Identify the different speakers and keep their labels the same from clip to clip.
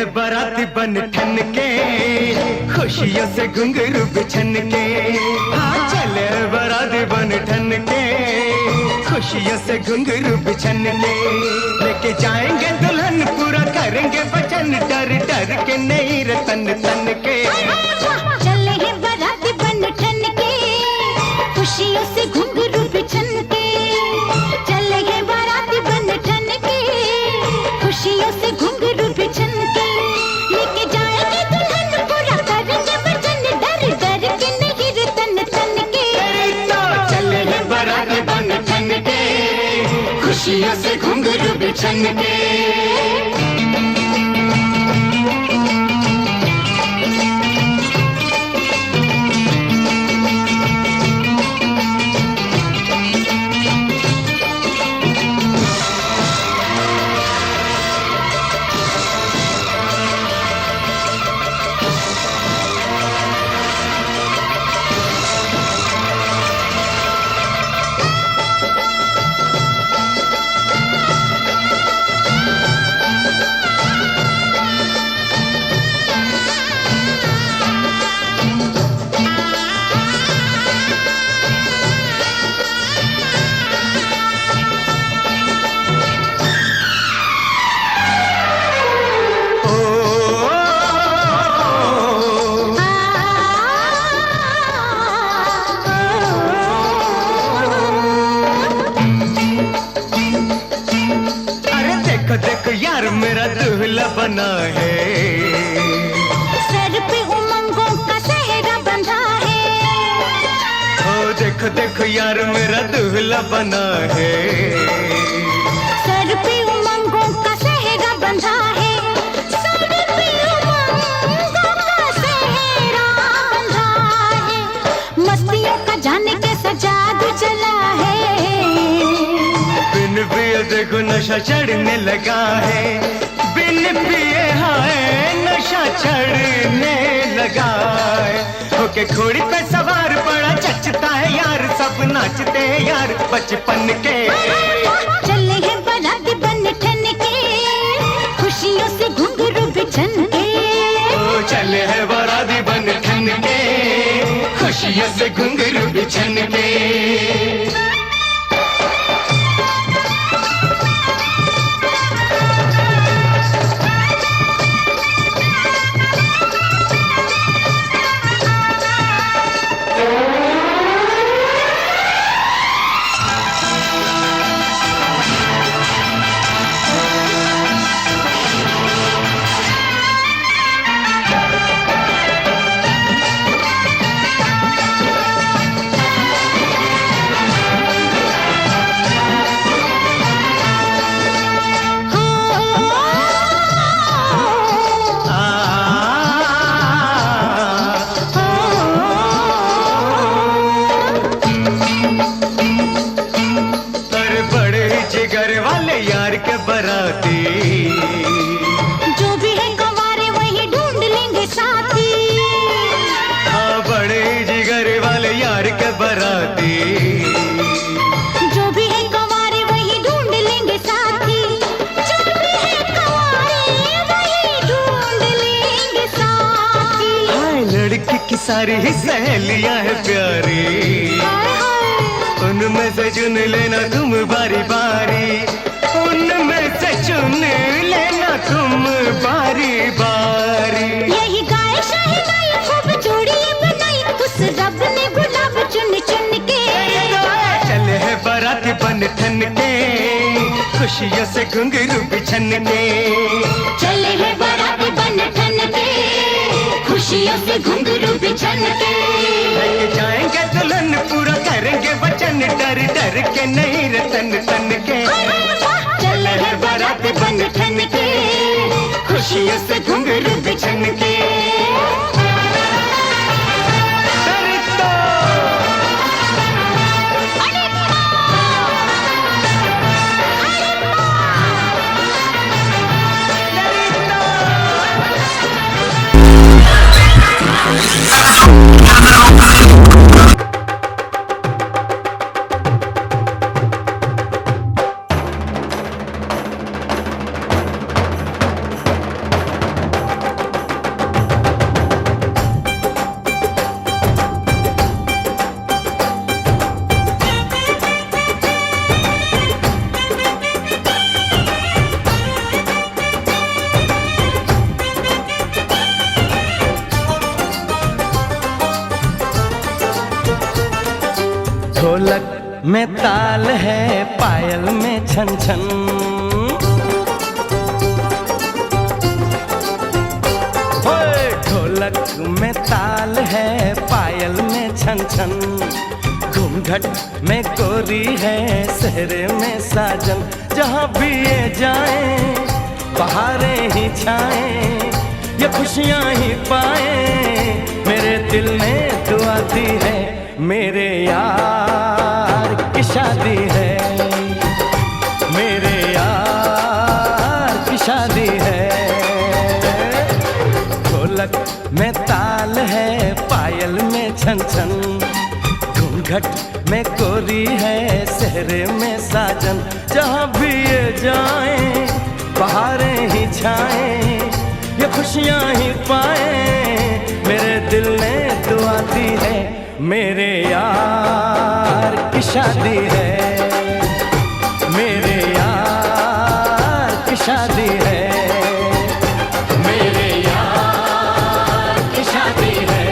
Speaker 1: है बाराती बन ठन के, खुशियों से घुंघरू बिछन के। हाँ चले है बाराती बन ठन के, खुशियों से घुंघरू बिछन के। लेके जाएंगे दुल्हन पूरा करेंगे वचन, डर डर के नहीं रे तन तन के।
Speaker 2: चले है बाराती बन ठन के, खुशियों से घुंघरू बिछन के। चले है बाराती बन ठन के, खुशियों से घुंघरू बिछन के। लेके जाएंगे दुल्हन पूरा करेंगे वचन, डर डर के नहीं रे तन तन के।
Speaker 1: चले है बाराती बन ठन के, खुशियों से घुंघरू बिछन के। देखो यार मेरा दूल्हा बना है,
Speaker 2: सर पे उमंगों का सेहरा बंधा है।
Speaker 1: ओ देखो देखो यार मेरा दूल्हा बना है,
Speaker 2: सर पे उमंगों का सेहरा बंधा है। सर पे उमंगों का सेहरा बंधा है। मस्तियों का जाने कैसा जादू चला है।
Speaker 1: बिन पिए देखो नशा चढ़ने लगा है, बिन पिए हाय नशा चढ़ने लगा है। होके घोड़ी पे सवार बड़ा चचता है यार, सब नाचते हैं यार बचपन के।
Speaker 2: चले हैं बाराती बन ठन के, खुशियों से घुंघरू बिछन के।
Speaker 1: ओ चले हैं बाराती बन ठन के, खुशियों से घुंघरू बिछन के।
Speaker 2: जो भी है गंवारे वही ढूंढ लेंगे साथी।
Speaker 1: हाँ बड़े जिगर वाले यार के बराती,
Speaker 2: जो भी है गंवारे वही ढूंढ लेंगे साथी। जो भी है गंवारे वही ढूंढ लेंगे साथी।
Speaker 1: हाय लड़की की सारी ही सहेलियां है प्यारी, उनमें से चुन लेना तुम बारी बारी, उनमें से चुन लेना तुम बारी बारी।
Speaker 2: यही गाय शाही खूब जोड़ी बनाई, उस रब ने गुलाब चुन चुन के।
Speaker 1: चले है बाराती बन ठन के, खुशियों से घुंघरू बिछन के।
Speaker 2: चले है बाराती बन ठन के, खुशियों से घुंघरू बिछन के।
Speaker 1: लेके जाएंगे दुल्हन पूरा करेंगे वचन, डर डर के नहीं रे तन तन के। चले है बाराती बन ठन के, खुशियों से घुंघरू बिछन के। में ताल है, पायल में छन छन। ओए ढोलक में ताल है, पायल में छन छन। घूंघट में कोरी है, सहरे में साजन। जहाँ भी ये जाए बहारें ही छाएं, ये खुशियाँ ही पाए। मेरे दिल में दुआ दी है, मेरे यार की शादी है, मेरे यार की शादी है। ढोलक में ताल है, पायल में छन छन। घूंघट में कोरी है, सहरे में साजन। जहाँ भी ये जाए बहारें ही छाएं, ये खुशियाँ ही पाए। मेरे दिल ने दुआ दी है, मेरे यार की शादी है, मेरे यार की शादी है, मेरे यार की शादी है,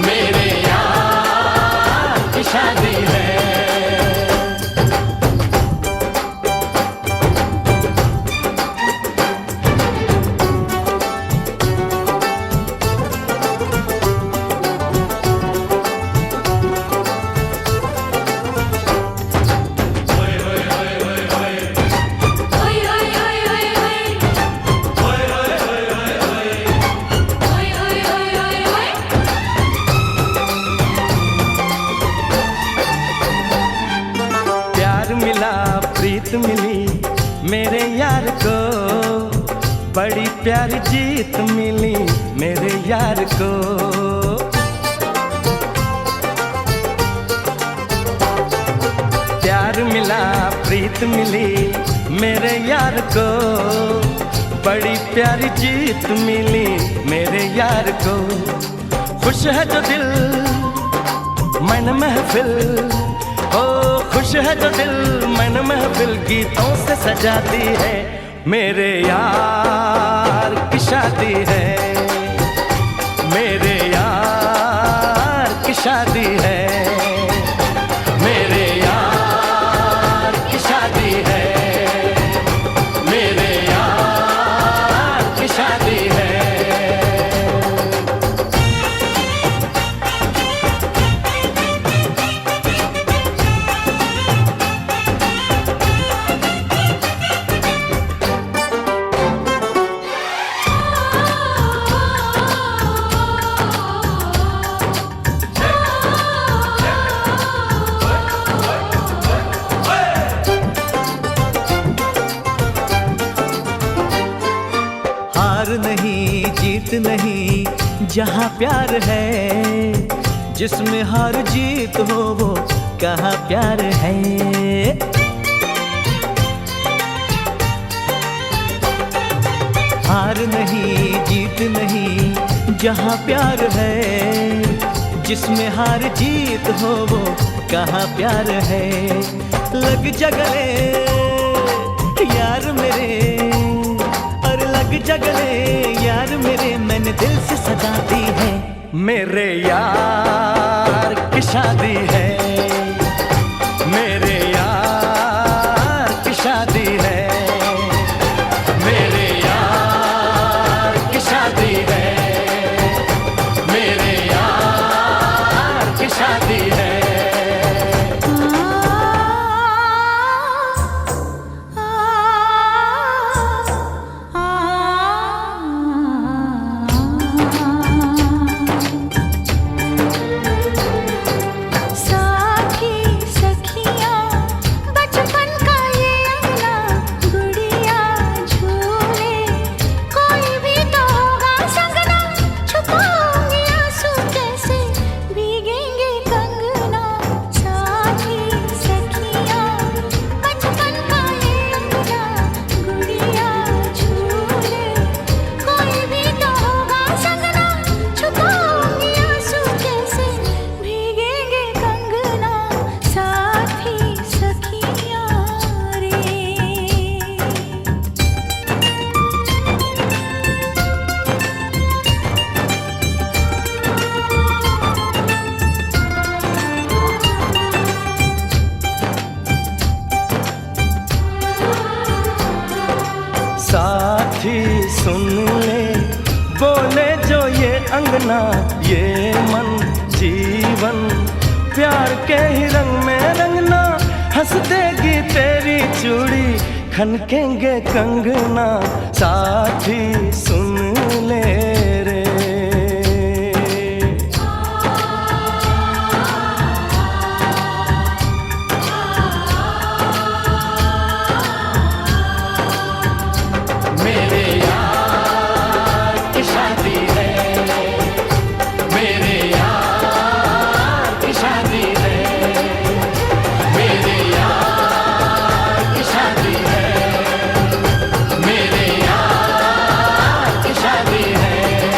Speaker 1: मेरे यार की शादी है। प्रीत मिली मेरे यार को, बड़ी प्यारी जीत मिली मेरे यार को। प्यार मिला प्रीत मिली मेरे यार को, बड़ी प्यारी जीत मिली मेरे यार को। खुश है जो दिल मन महफिल, ओ खुश है जो दिल मन महफिल गीतों से सजाती है। मेरे यार की शादी है, मेरे यार की शादी है, मेरे यार की शादी है, मेरे यार की शादी है।
Speaker 3: नहीं जीत नहीं जहाँ प्यार है, जिसमें हार जीत हो वो कहाँ प्यार है। हार नहीं जीत नहीं जहाँ प्यार है, जिसमें हार जीत हो वो कहाँ प्यार है। लग जा गले यार मेरे, लग जा गले यार मेरे, मैंने दिल से सजा दी है।
Speaker 1: मेरे यार की शादी है, मेरे यार की शादी है, मेरे यार की शादी है, मेरे यार की शादी है। साथी सुन ले, बोले जो ये अंगना ये मन जीवन, प्यार के ही रंग में रंगना, हंस देगी तेरी चूड़ी, खनकेंगे कंगना, साथी सुन ले रे। मेरे यार की शादी है, मेरे यार की शादी है, मेरे यार की शादी है, मेरे यार की शादी है।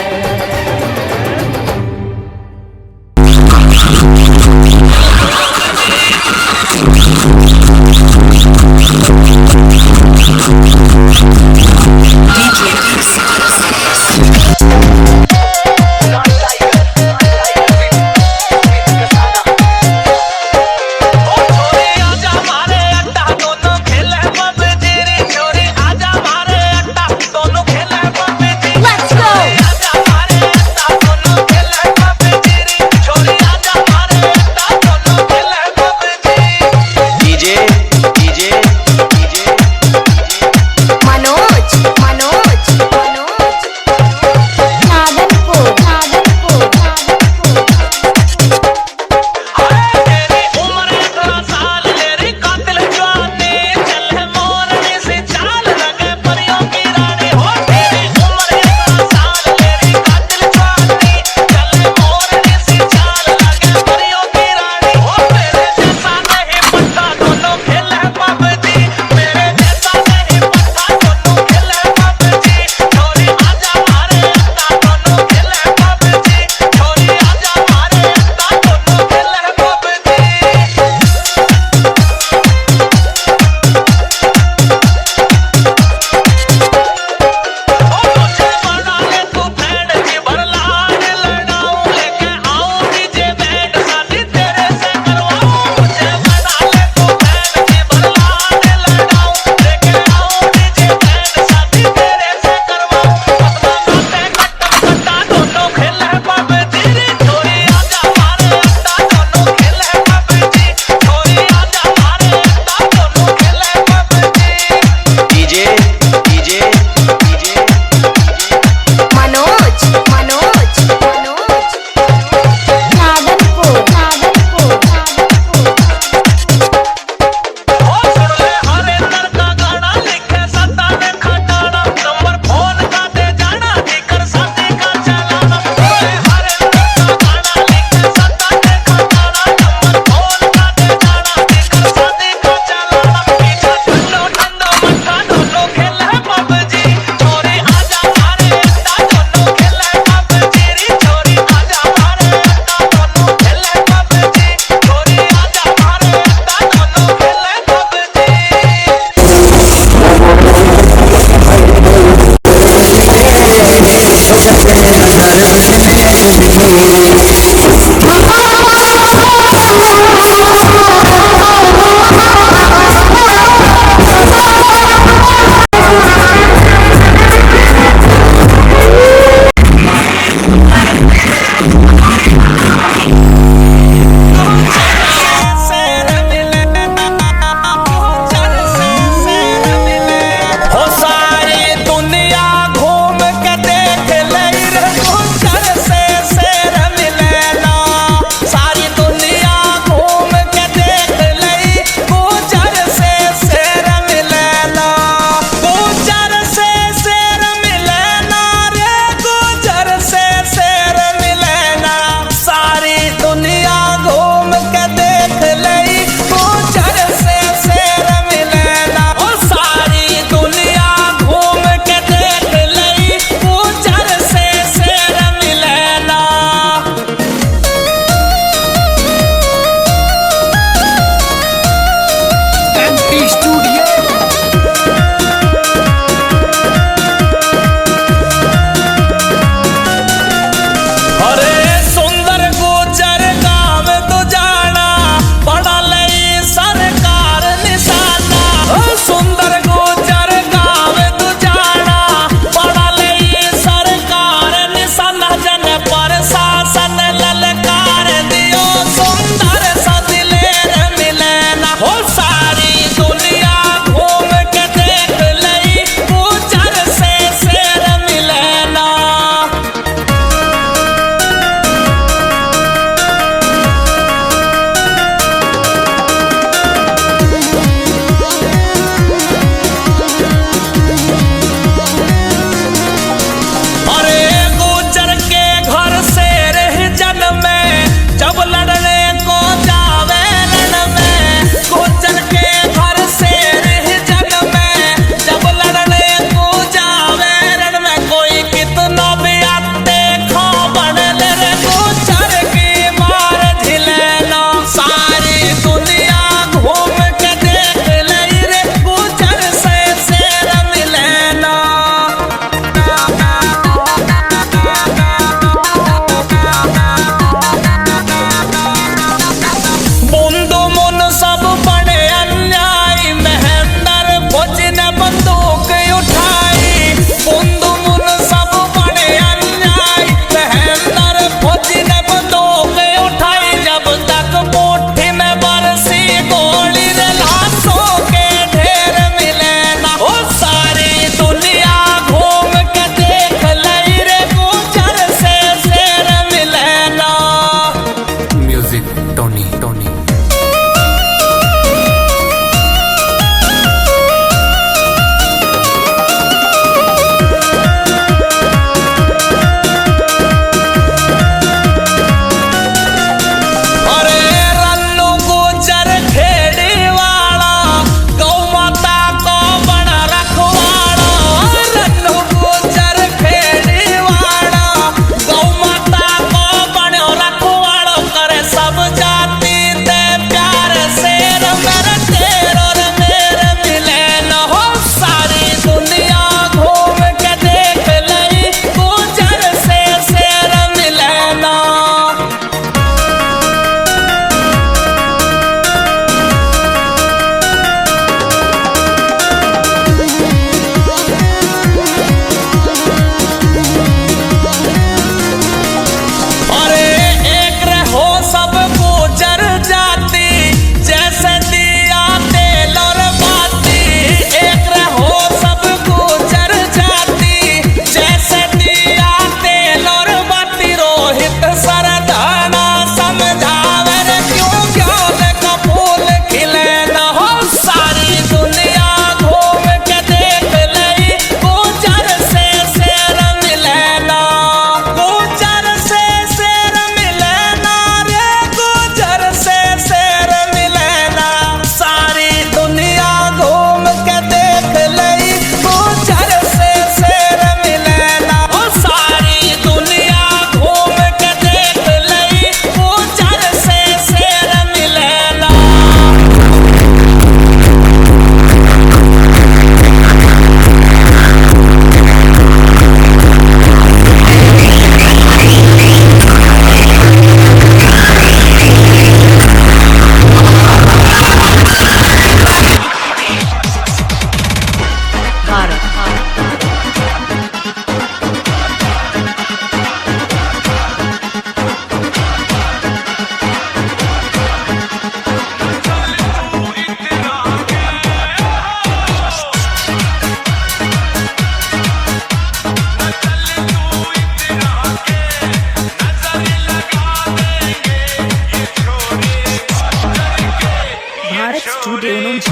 Speaker 4: Studio Nunchi.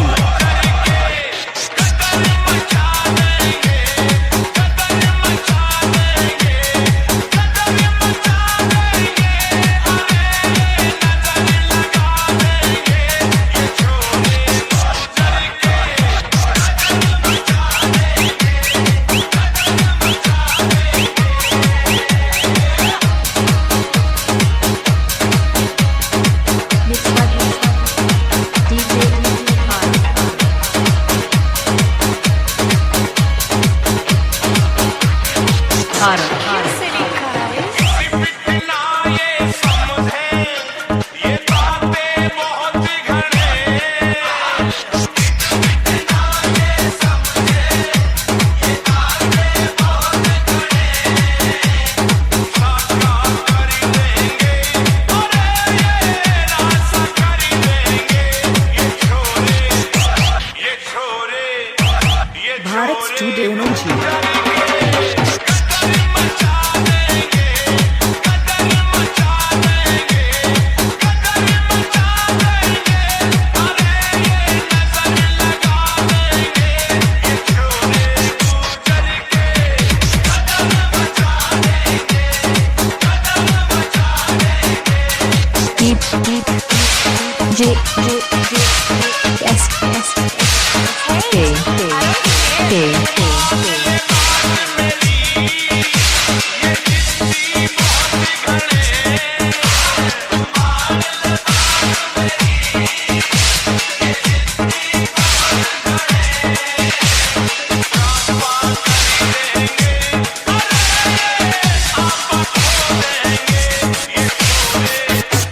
Speaker 4: Bharat Studio Nunchi.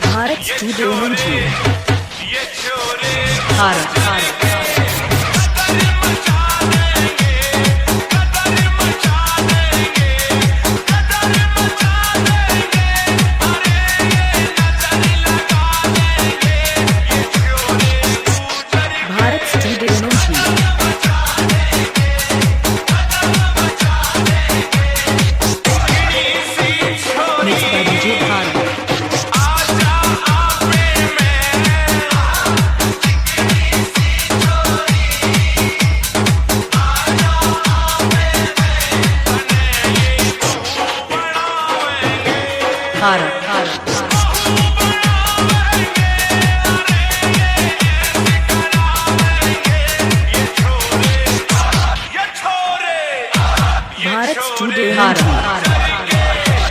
Speaker 4: Bharat Studio Nunchi. Bharat Studio Nunchi. Mixed by DJ Bharat. Bharat Studio Nunchi.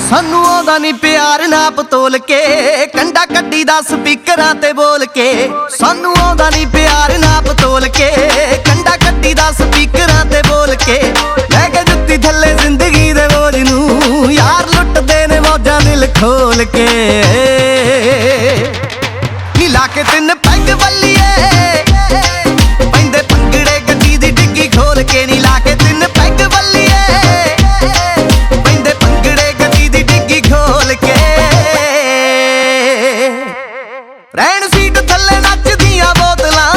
Speaker 3: सानू आउंदा नी प्यार नाप तोल के कंडा कड्डी दा स्पीकरां ते बोल के सानू आउंदा नी प्यार नाप तोल के कंडा कड्डी दा स्पीकरां ते बोल के लैके जुत्ती थल्ले जिंदगी दे बोझ नू यार लुटदे ने मौजां दिल खोल के नी लाके तिन पैग वल्लीए पैंदे पंगड़े गड्डी दी डिग्गी खोल के नी लाके तिन पैग वल्लीए रैन सीट थल्ले नचदियां बोतलां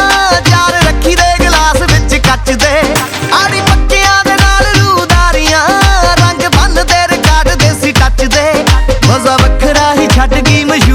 Speaker 3: यार रखी दे गिलास विच कच दे आड़ी पक्कियां दे नाल रूदारियां रंग बन दे रिकार्ड देसी टच दे मजा वखरा ही छड्ड गई मशहूर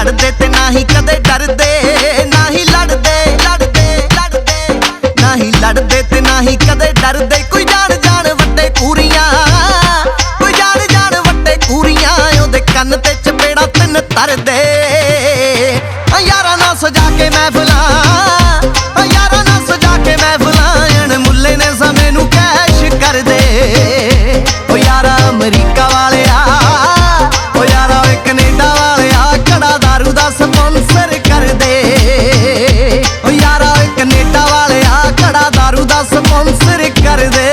Speaker 5: ਲੜਦੇ ਤੇ ਨਾ ਹੀ ਕਦੇ ਡਰਦੇ, ਨਾ ਹੀ ਲੜਦੇ ਲੜਦੇ ਲੜਦੇ, ਨਾ ਹੀ ਲੜਦੇ ਤੇ ਨਾ ਹੀ ਕਦੇ ਡਰਦੇ। ਕੋਈ ਜਾਣ ਜਾਣ ਵੱਡੇ ਕੂਰੀਆਂ, ਕੋਈ ਜਾਣ ਜਾਣ ਵੱਡੇ ਕੂਰੀਆਂ, ਉਹਦੇ ਕੰਨ ਤੇ ਚਪੇੜਾ 3 ਧਰਦੇ। ਯਾਰਾਂ ਨਾਲ ਸਜਾ ਕੇ ਮਹਿਫਲਾਂ, ਯਾਰਾਂ ਨਾਲ ਸਜਾ ਕੇ ਮਹਿਫਲਾਂ, ਅਣ ਮੁੱਲੇ ਨੇ ਸਮੇਂ ਨੂੰ ਕੈਸ਼ ਕਰਦੇ। ਓ ਯਾਰਾ ਅਮਰੀਕਾ ਵਾਲਿਆ, ਓ ਯਾਰਾ ਓਏ ਕੈਨੇਡਾ ਵਾਲਿਆ, ਕੜਾ ਦਾਰੂ ਦਾ ਸਪਾਂਸਰ ਕਰਦੇ। ਓ ਯਾਰਾ ਓਏ ਕੈਨੇਡਾ ਵਾਲਿਆ, ਕੜਾ ਦਾਰੂ ਦਾ ਸਪਾਂਸਰ ਕਰਦੇ।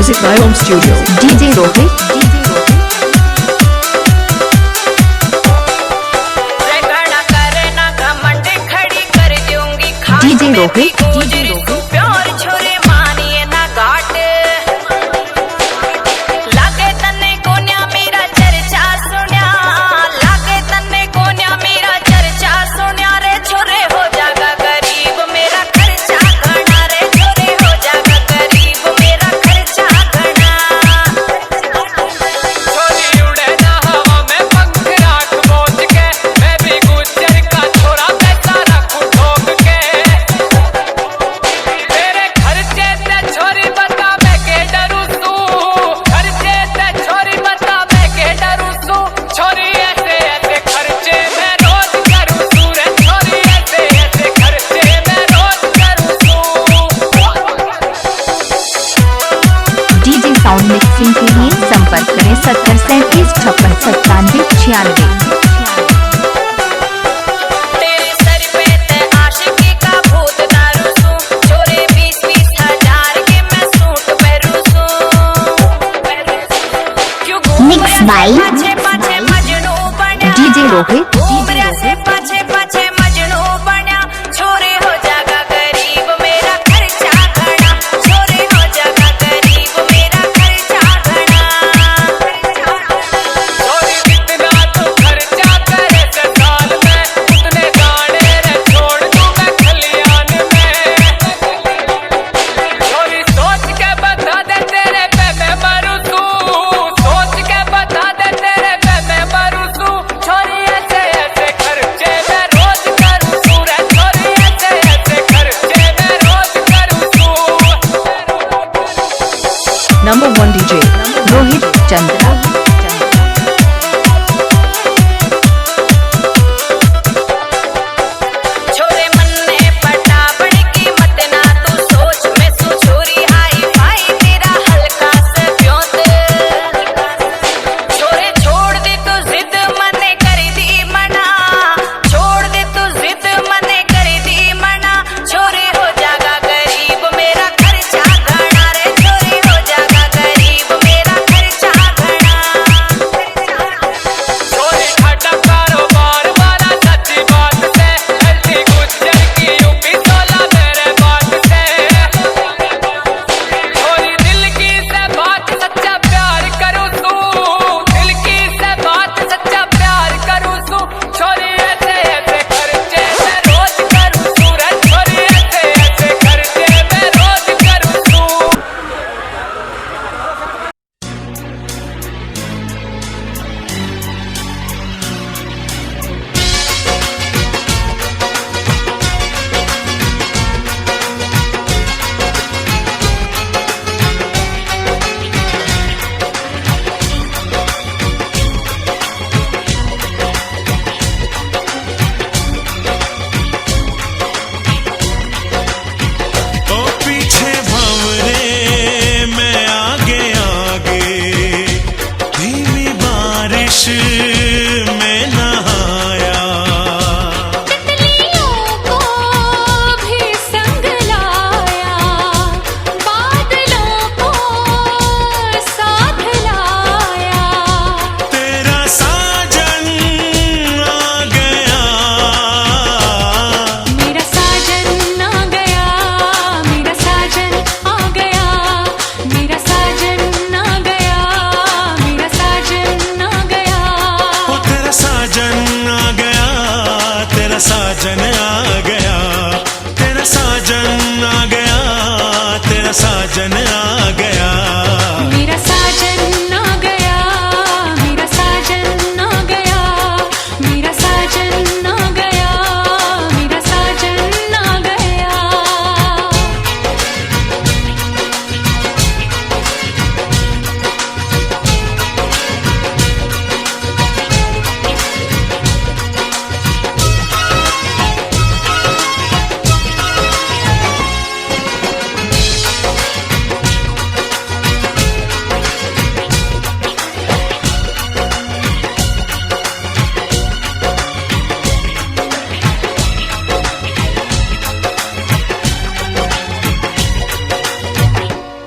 Speaker 4: Music by Home Studio.
Speaker 2: DJ Rohit. DJ Rohit. Sound mixing के लिए संपर्क करें 7037569796। Mixed by DJ Rohit.
Speaker 4: Number 1 DJ
Speaker 2: Rohit Chandra.
Speaker 6: साजन आ गया, तेरा साजन आ गया, तेरा साजन आ गया,
Speaker 7: मेरा साजन आ गया, मेरा साजन आ गया, मेरा साजन आ गया, मेरा साजन आ गया।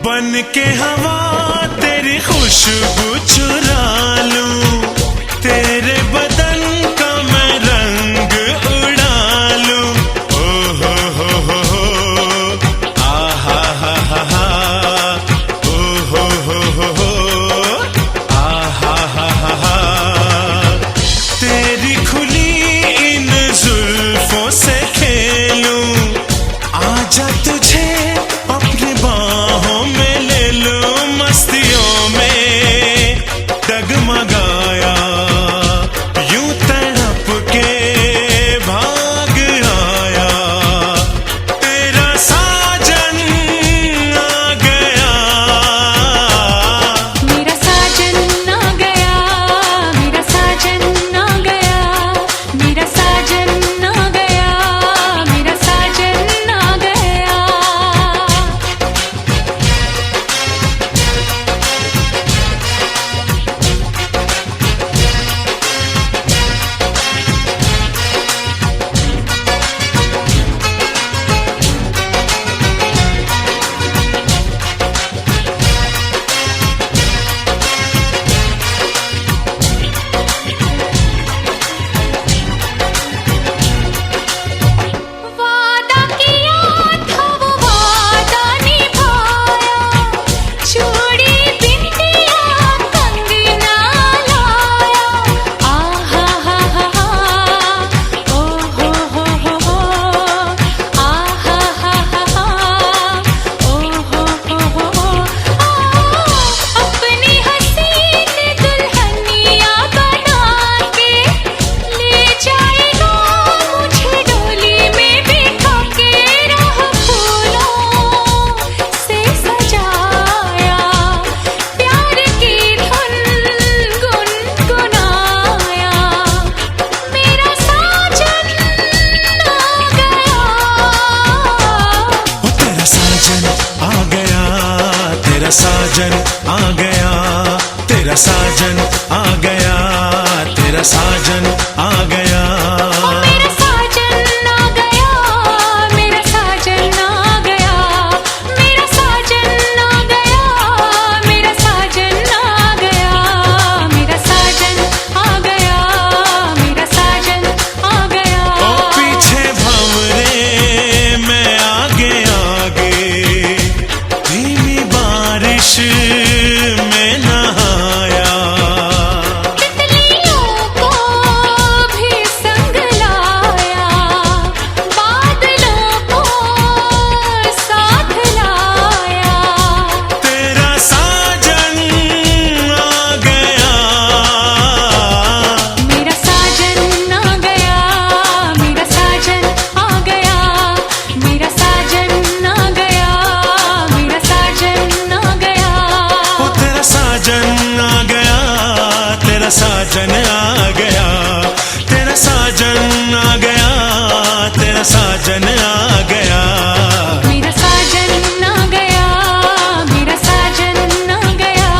Speaker 6: बन के हवा खुशबू चुरा लूं, तेरे बदन का मैं रंग उड़ा लूं। ओ हो आहा हा हा हा, ओ हो आहा हा हा हा। तेरी खुली इन जुल्फों से खेलूं, आजा तुझे अपनी बाहों में ले लूं, मस्तियों में डगमगाया यूं तड़प के भाग आया, तेरा साजन आ गया।
Speaker 7: मेरा साजन आ गया, मेरा साजन आ गया, मेरा साजन आ गया, मेरा साजन आ गया। वादा किया था वो वादा निभाया, चूड़ी बिंदिया कंगना लाया। आहा हा हा हा, ओ हो आहा हा हा हा, ओ हो अपनी हसीन दुल्हनिया बना के ले जाएगा मुझे डोली में बिठा के, राह फूलों से सजाया, प्यार की धुन गुनगुनाया, मेरा साजन आ गया।
Speaker 6: ओ तेरा साजन आ गया, तेरा साजन आ गया, तेरा साजन आ गया, तेरा साजन आ गया।
Speaker 7: मेरा साजन आ गया, मेरा साजन आ गया, मेरा साजन आ गया, मेरा साजन आ गया, मेरा साजन आ गया, मेरा साजन आ गया।
Speaker 6: ओ पीछे भंवरे मैं आगे आगे, धीमी बारिश में नहाया,
Speaker 7: तितलियों को भी संग लाया, बादलों को साथ लाया,
Speaker 6: तेरा साजन आ गया।
Speaker 7: मेरा साजन आ गया, मेरा साजन आ गया, मेरा साजन आ गया, मेरा साजन आ गया।
Speaker 6: ओ तेरा साजन आ गया, तेरा साजन आ गया, तेरा साजन आ गया, तेरा साजन आ गया।
Speaker 7: मेरा साजन आ गया, मेरा साजन आ गया,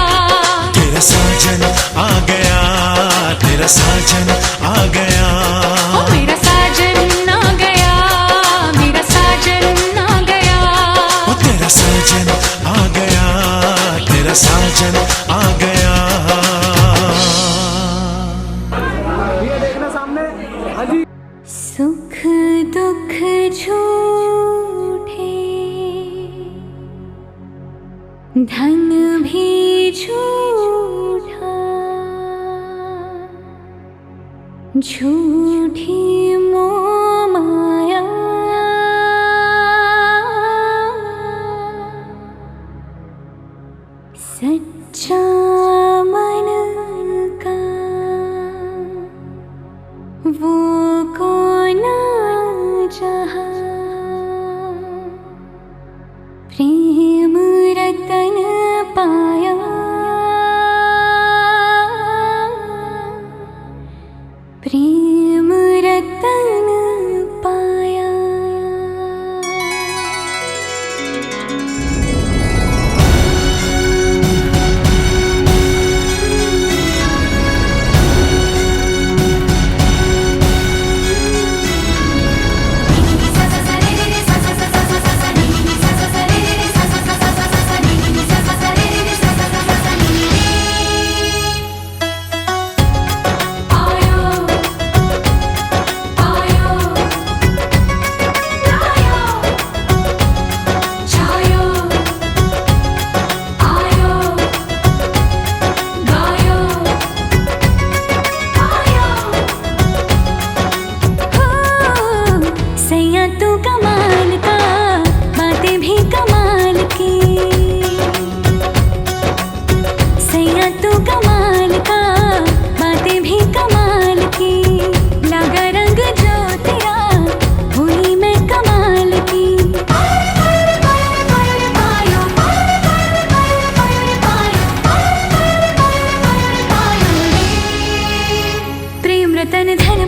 Speaker 6: तेरा साजन आ गया, तेरा साजन आ गया।
Speaker 7: ओ मेरा साजन आ गया, मेरा साजन आ गया।
Speaker 6: ओ तेरा साजन आ गया, तेरा साजन आ गया।
Speaker 2: सुख दुख झूठे, धन भी झूठा, झूठी मोह माया, सच्चा मन का वो कौन जहाँ, प्रेम रतन पाया, प्रेम रतन पाया।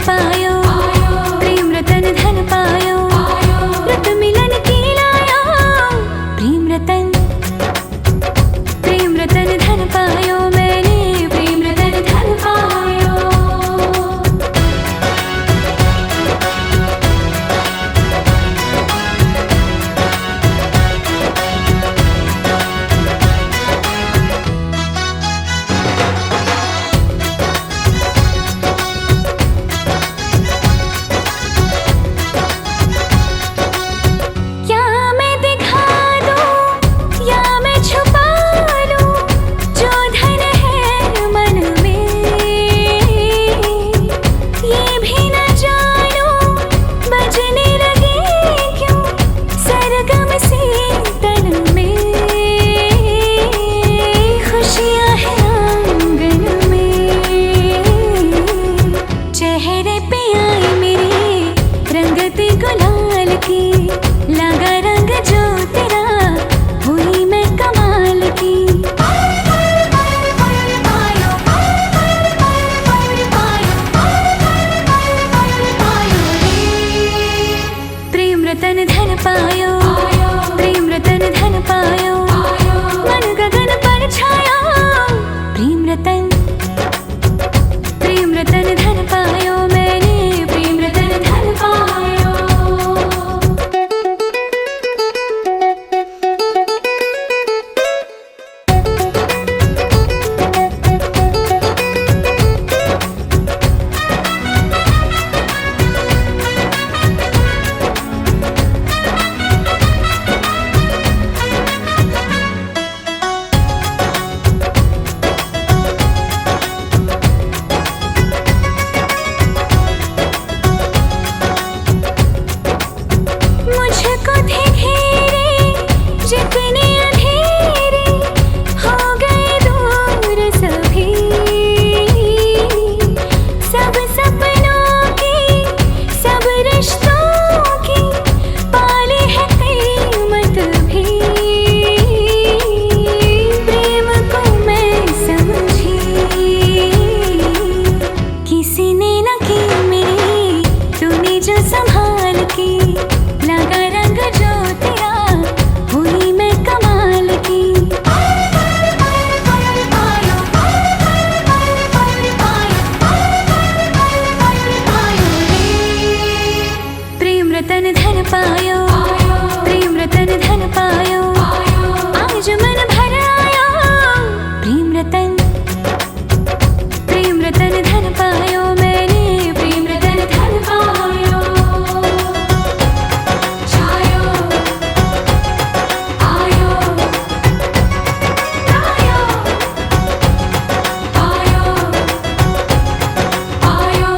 Speaker 7: पायो, प्रेम रतन धन पायो, रुत मिलन की लायो, प्रेम रतन धन पायो, मैंने प्रेम रतन धन पायो। क्या मैं दिखा दूं या मैं छुपा लूं जो धन है मन में, ये भी न जानूं बजने लगे क्यों सरगम से तन में, खुशियां हैं आंगन में, चेहरे पे आई मेरे रंगत गुलाल की, लगा रंग जो तेरा हुई मैं कमाल की। प्रेम रतन धन पायो, प्रेम रतन धन पायो, मन गगन पर छाया, प्रेम रतन धन पायो, मैंने प्रेम रतन धन पायो। मुझको थे घेरे जितने अंधेरे, हो गए दूर सभी, सब सपनों की सब रिश्तों की पाले है कीमत भी, प्रेम को मैं समझी किसी ने न की मेरी, तूने जो संभाल की, लगा रंग जो तेरा हुई मैं कमाल की। प्रेम रतन धन पायो, प्रेम रतन धन पायो, आज मन भर आयो, प्रेम रतन धन पायो, मैंने प्रेम रतन धन पायो। छायो आयो आयो आयो आयो।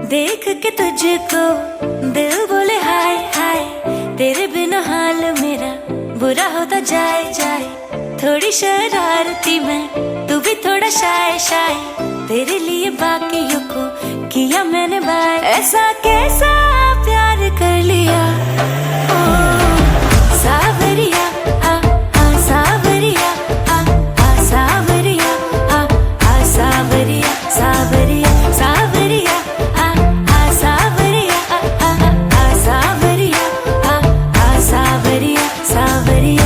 Speaker 7: देख के तुझको दिल बोले हाय हाय, तेरे बिना हाल मेरा बुरा होता जाए जाए, थोड़ी शरारती मैं तू भी थोड़ा शाय शाय, तेरे लिए बाकियों को किया मैंने बाय, ऐसा कैसा प्यार कर लिया ओ सावरिया, आ सावरिया, आ सावरिया, आ सावरिया, सावरिया सावरिया, आ सावरिया, आ सावरिया, आ सावरिया सावरिया।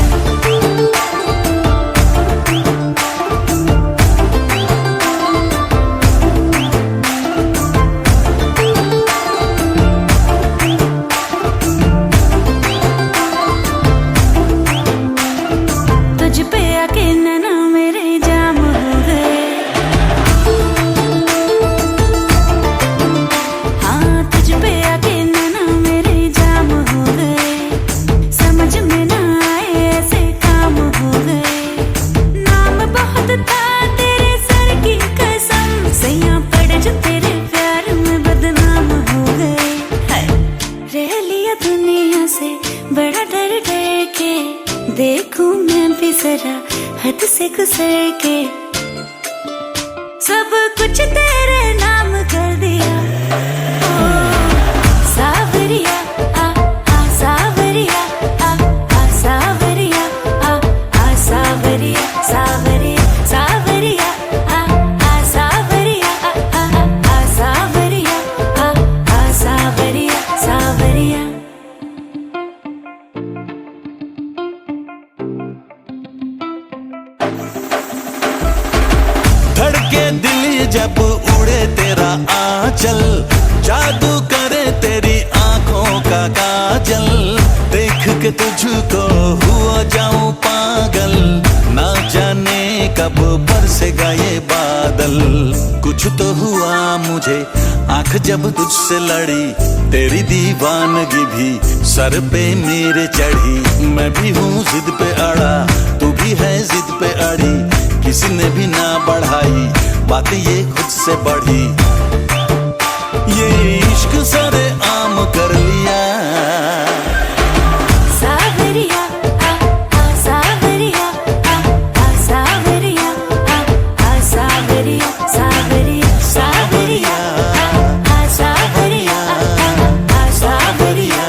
Speaker 7: डर के देखूं मैं भी जरा हद से गुजर के, सब कुछ तेरे नाम कर दिया। ओ सावरिया आ सावरिया आ सावरिया आ सावरिया सावरिया सावरिया आ सावरिया आ सावरिया आ सावरिया सावरिया।
Speaker 3: धड़के दिल जब उड़े तेरा आंचल, जादू करे तेरी आंखों का काजल, देख के तुझको हुआ जाऊं पागल, ना जाने कब बरसेगा ये बादल। कुछ तो हुआ मुझे आंख जब तुझसे लड़ी, तेरी दीवानगी भी सर पे मेरे चढ़ी। मैं भी हूँ जिद पे अड़ा, तू भी है जिद पे अड़ी, किसी ने भी ना बढ़ाई बातें ये खुद से बढ़ी। ये इश्क सरे आम कर लिया।
Speaker 7: सावरिया आ सावरिया आ सावरिया आ सावरिया सावरिया सावरिया आ सावरिया आ सावरिया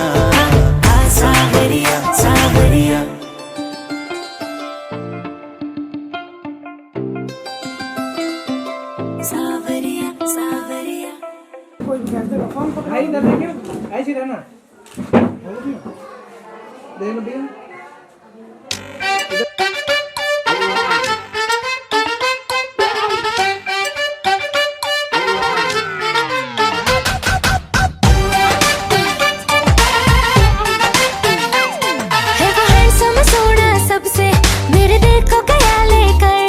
Speaker 7: आ सावरिया सावरिया। सावरिया सावरिया।
Speaker 8: आई ना देखे ऐसी रहना दे लो बिल।
Speaker 7: है वो हैंडसम सोना सबसे मेरे दिल को गया लेकर,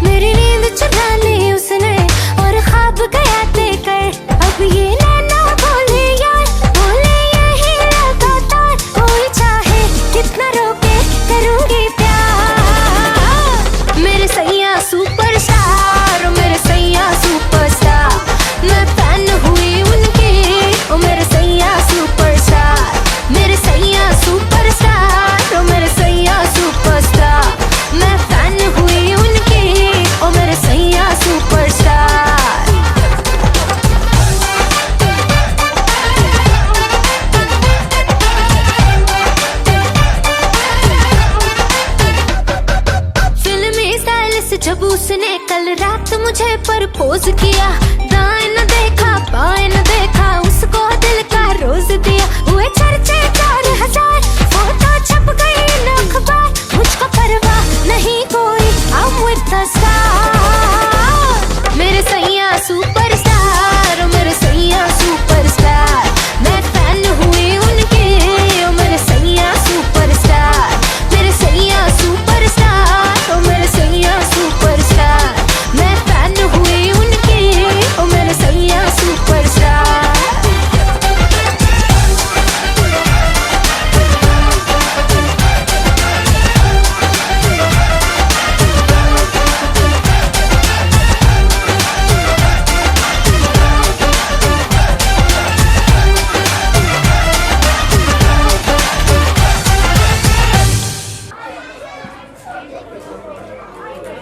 Speaker 7: मेरी नींद चुरा ली उसने और ख्वाब गया लेकर। अब ये नैना बोले यार बोले यही लगातार, कोई चाहे कितना रोके करूंगी प्यार। मेरे सैया सुपरस्टार मेरे सैया सुपरस्टार, मैं फैन हुई उनकी ओ मेरे सैया सुपरस्टार। मेरे सैया सुपरस्टार ओ मेरे सैया सुपरस्टार, मैं फैन हुई उनकी ओ मेरे सैया सुपरस्टार। फिल्मी स्टाइल से जब उसने कल रात मुझे प्रपोज किया, दाएं न देखा बाएं न देखा, उसको दिल का रोज दिया। हुए चर्चे 4000, फोटो छप गई न अखबार, मुझको परवाह नहीं कोई I'm with the star। मेरे सैया सुपरस्टार मेरे सैया सुपरस्टार, मैं फैन हुई उनकी ओ मेरे सैया सुपरस्टार। मेरे सैया सुपरस्टार ओ मेरे सैया सुपरस्टार, मैं फैन हुई उनकी ओ मेरे सैया सुपरस्टार।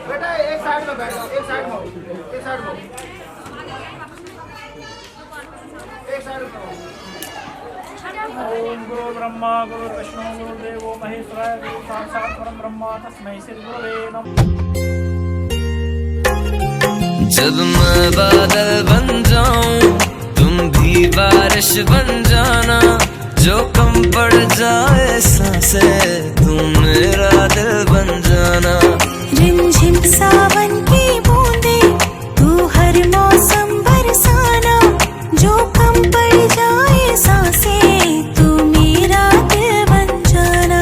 Speaker 8: बेटा एक साइड में बैठो, एक साइड में एक साइड में एक साइड में। ओम गुरु ब्रह्मा गुरु विष्णु गुरु देवो महेश्वराय गुरु साक्षात् परम ब्रह्मा तस्मै श्री गुरवे नमः।
Speaker 9: जब मैं बादल बन जाऊं तुम भी बारिश बन जाना, जो कम पड़ जाए सांसें तुम मेरा दिल बन जाना।
Speaker 7: रिमझिम सावन की बूंदे तू हर मौसम बरसाना, जो कम पड़ जाए सांसें तू मेरा दिल बन जाना।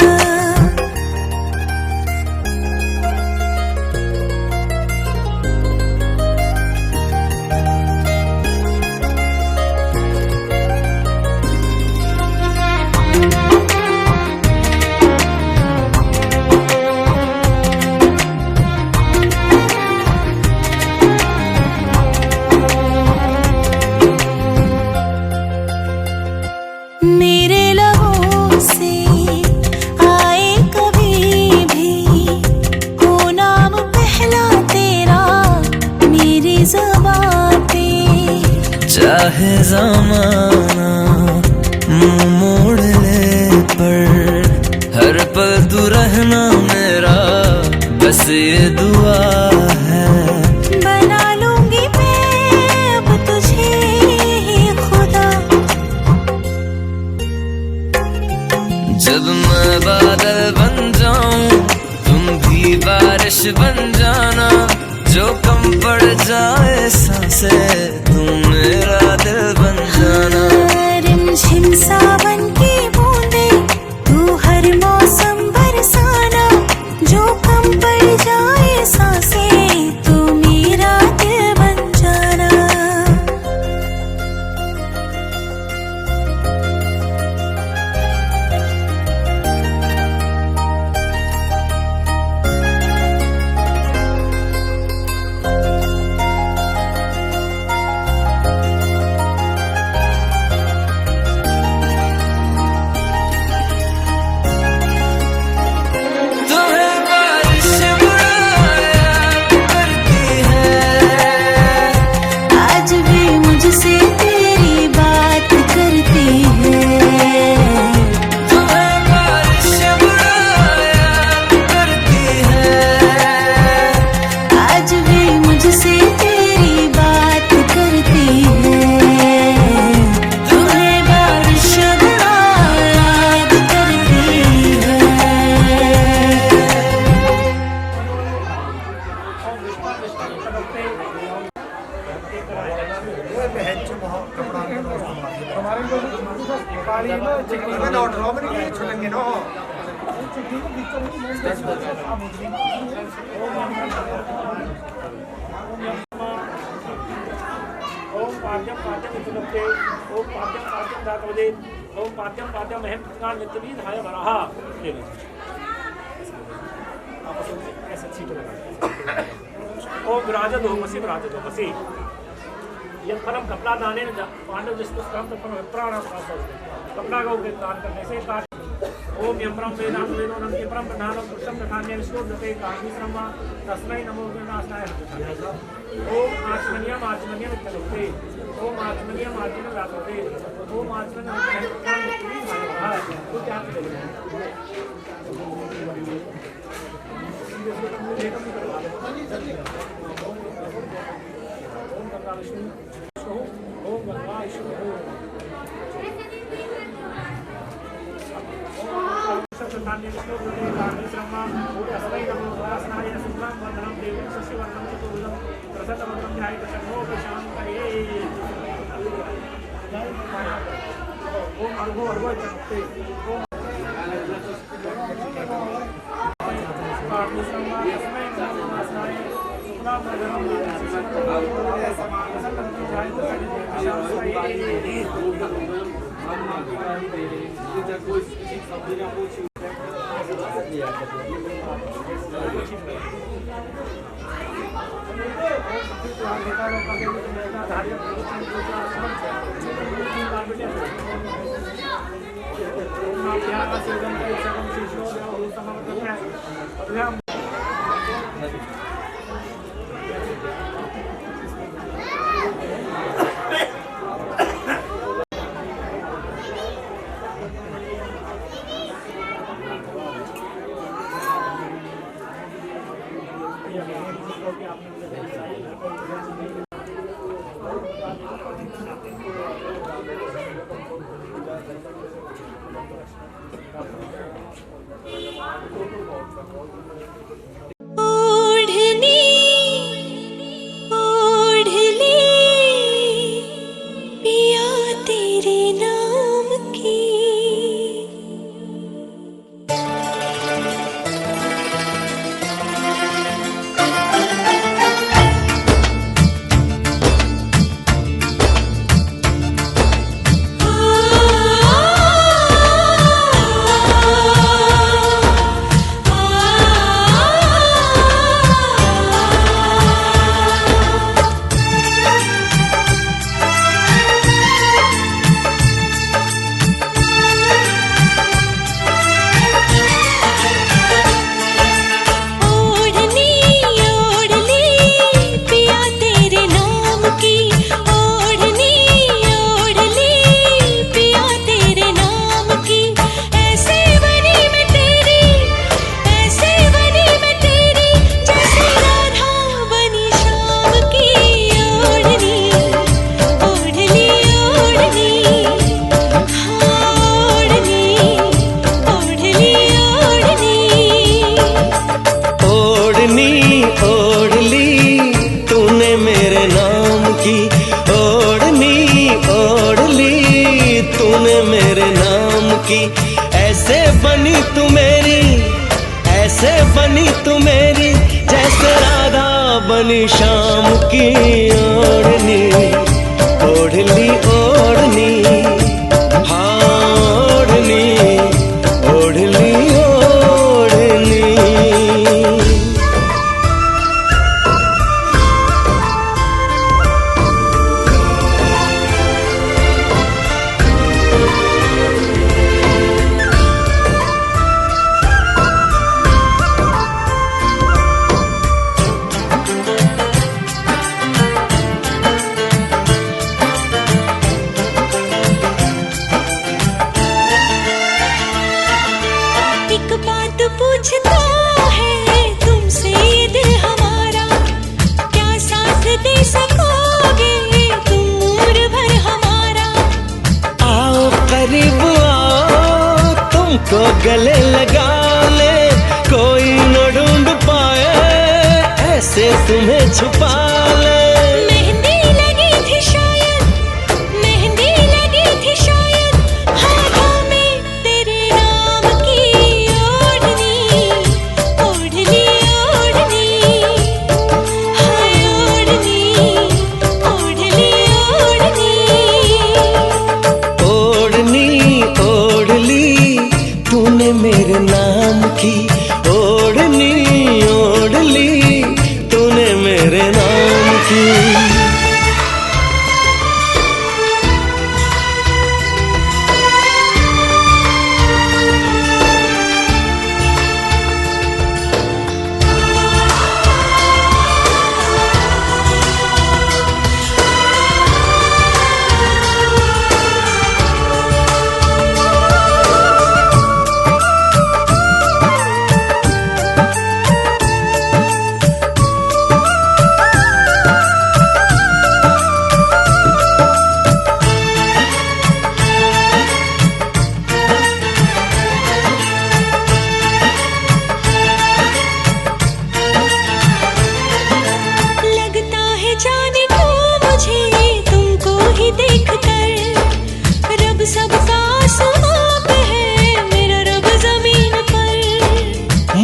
Speaker 9: चाहे ज़माना मुंह मोड़ ले, पर हर पल तू रहना मेरा, बस ये दुआ है।
Speaker 7: बना लूंगी मैं अब तुझे ही खुदा,
Speaker 9: जब मैं बादल बन जाऊं तुम भी बारिश बन जाना, जो कम पड़ जाए सांसें तुम मेरा दिल बन जाना।
Speaker 7: रिमझिम सावन की बूंदे तू हर मौसम बरसाना, जो कम पड़ जाए सांसें तू मेरा दिल बन जाना।
Speaker 9: तुम्हें बारिश याद करती है,
Speaker 7: आज भी मुझसे तेरी बात करती है।
Speaker 9: तुम्हें बारिश याद करती है,
Speaker 7: आज भी मुझसे तेरी बात करती है। तुम्हें बारिश याद करती है।
Speaker 8: ओम पाद्यम पाद्यम इत्युक्ते ओम पाद्यम पाद्यम धातवदे ओम पाद्यम पाद्यम महम प्राण नित्यवी धाय वराह। ये लो आपस में ऐसे छींट लगा। ओम राजदोमसि राजदोमसि यह परम कपड़ा दाने पांडव जिसको काम तो प्राण कपड़ा का दान करने से काट। ओम यम्रम वेदांत वेदोनम के परम प्रधानम पुरुषम प्रधान्य विष्णु दते कामी श्रमा तस्मै नमो विनाशाय। ओम आचमनियम आचमनियम इत्युक्ते ओम आचमनियम आचमनियम रातोते ओम आचमनियम प्राण नित्यवी धाय वराह। तो क्या करेंगे ओम गंगा विष्णु ओम गंगा विष्णु प्रधान्य विष्णु दते कामी श्रमा तस्मै नमो विनाशाय। शुक्लां वरदनं देवीं शशिवर्णं चतुर्भुजं प्रसन्नवदनं ध्यायेत् सर्वो शान्तये। ओम अर्घो अर्घो इत्युक्ते ओम कामी श्रमा तस्मै नमो विनाशाय। शुक्लां वरदनं देवीं शशिवर्णं प्रसन्नवदनं ध्यायेत् सर्वो शान्तये।
Speaker 7: ओढ़नी ओढ़ ली पिया तेरे नाम की।
Speaker 3: बनी तू मेरी, ऐसे बनी तू मेरी, जैसे राधा बनी शाम की ओढ़नी। ओढ़ली ओढ़नी, हाँ ओढ़नी, ओढ़ली ओढ़नी।
Speaker 7: एक बात पूछता है तुमसे ये दिल हमारा, क्या साथ दे सकोगे तुम उम्र भर हमारा?
Speaker 3: आओ करीब आओ, तुमको गले लगा ले, कोई न ढूंढ पाए ऐसे तुम्हें छुपा ले।
Speaker 7: मेहंदी लगी थी शायद, मेहंदी लगी थी शायद, हाथों में तेरे नाम की ओढ़नी। ओढ़नी ओढ़नी, हाय ओढ़नी, ओढ़नी ओढ़नी।
Speaker 3: ओढ़नी ओढ़ ली तूने मेरे नाम की, ओढ़नी ओढ़ ली तूने मेरे नाम की।
Speaker 7: लगता है जाने को मुझे तुमको ही देखकर, रब सबका आसमां पे है, मेरा रब जमीन पर।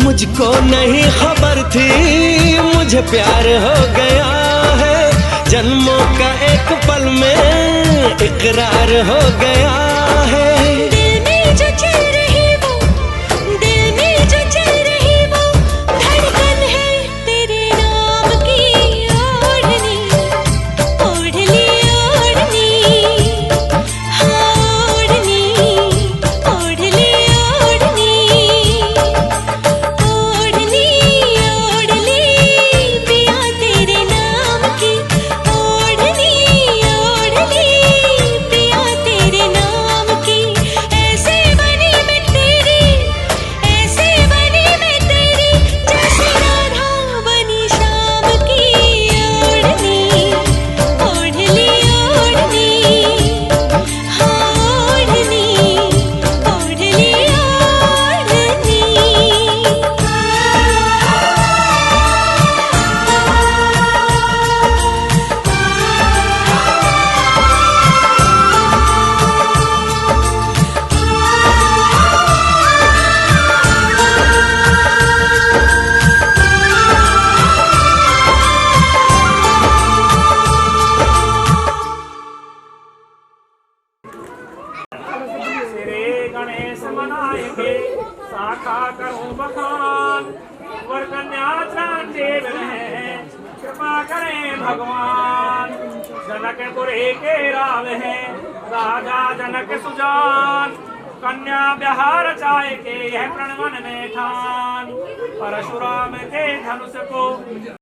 Speaker 3: मुझको नहीं खबर थी मुझे प्यार हो गया है, जन्मों का एक पल में इकरार हो गया है।
Speaker 7: दिल में जो चल रही वो, दिल में जो चल रही वो, धड़कन है तेरे नाम की ओढ़नी। ओढ़ली ओढ़नी, हाँ ओढ़नी, ओढ़ली ओढ़नी। ओढ़नी ओढ़ली पिया तेरे नाम की, ओढ़नी ओढ़ली पिया तेरे नाम की। ऐसे बनी मैं तेरी, ऐसे बनी मैं तेरी, जैसे राधा बनी शाम की ओढ़नी। ओढ़ली ओढ़नी, हाँ ओढ़नी, ओढ़ली ओढ़नी।
Speaker 8: श्री गणेश मनाएंगे साखा करूं बखान, वर कन्या त्राण देव हैं, कृपा करें भगवान। जनकपुरी के राव है राजा जनक सुजान, कन्या बिहार चाय के यह प्रणवन में ठान। परशुराम के धनुष को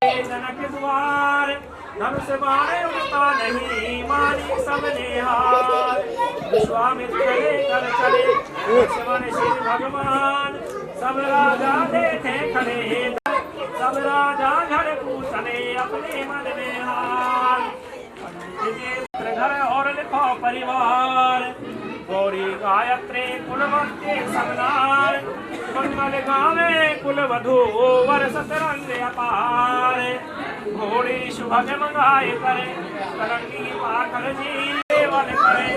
Speaker 8: जनक द्वार, धनुष बाण उड़ता नहीं मानी सबने हार। विश्वामित्र लेकर चले लक्ष्मण श्री भगवान, सब राजा देखे खड़े, सब राजा घर पूछने अपने मन में हाल। घर और लिखो परिवार, गौरी गायत्री कुलवंती सबनार, मंगल गावे कुलवधू वर सतरंग अपार। घोड़ी शुभ मंगाए करे कलंगी पाखर जी, केवल करे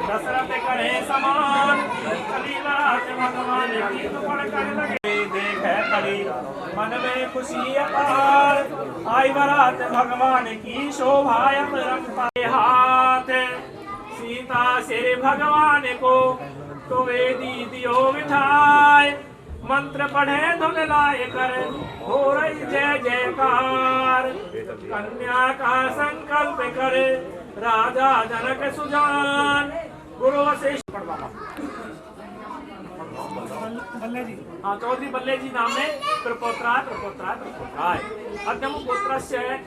Speaker 8: दशरथ करे समान कली बरात भगवान की तो पढ़ कर लगे देख खड़ी मन में खुशी अपार आई बरात भगवान की शोभा पाए हाथ सीता से भगवान को तो वेदी दियो मिठाई मंत्र पढ़े धुन लाए कर हो रही जय जयकार कन्या का संकल्प करे राजा जनक सुजान गुरु वशिष्ठ बल्ले जी हाँ चौधरी बल्ले जी नाम है प्रपोत्राय अद्यम गोत्रस्य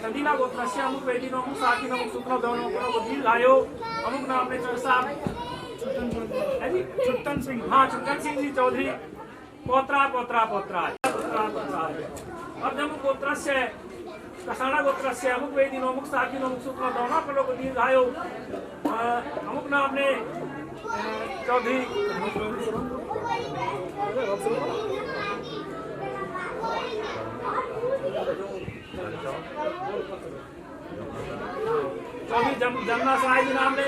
Speaker 8: तदीना गोत्रस्य अमुक वेदिनो अमुक साकी अमुक सूत्रो दोनों को दीर्घायो अमुक नाम ने साहब छुट्टन सिंह हाँ छुट्टन सिंह जी चौधरी पोत्राय अर्धम गोत्रस्य कसाना गोत्रस्य अमुक वेदिनो अमुक साकिनो अमुक सूत्रो दोनों को लोग दीर्घायो अमुक नाम ने चौधरी जमुना सराय जी नाम ने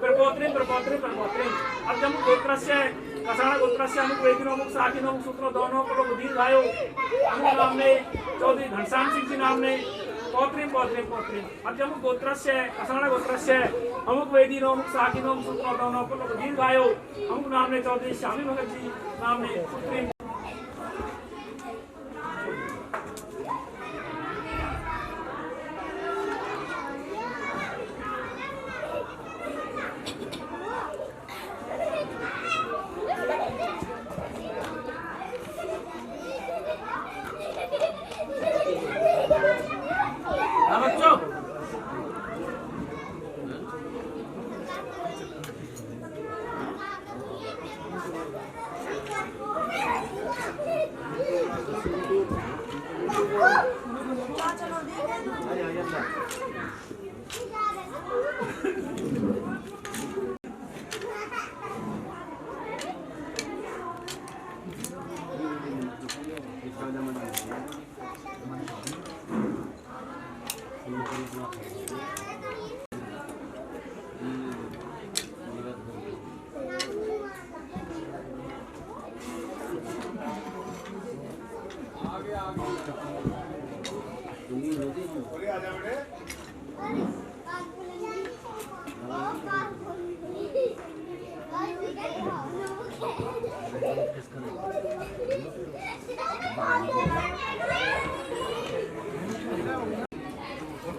Speaker 8: प्रपोत्री अर्जम गोत्रस्य कसाना गोत्रस्य अमुक वेदिनो अमुक साकिनो अमुक सूत्रो दोनों को लोग दीर्घायो अमुक नाम ने चौधरी घनश्याम सिंह जी नाम ने पौत्री अर्जम गोत्रस्य कसाना गोत्रस्य अमुक वेदिनो अमुक साकिनो अमुक सूत्रो दोनों को लोग दीर्घायो अमुक नाम ने चौधरी श्यामी भगत जी नाम ने पुत्री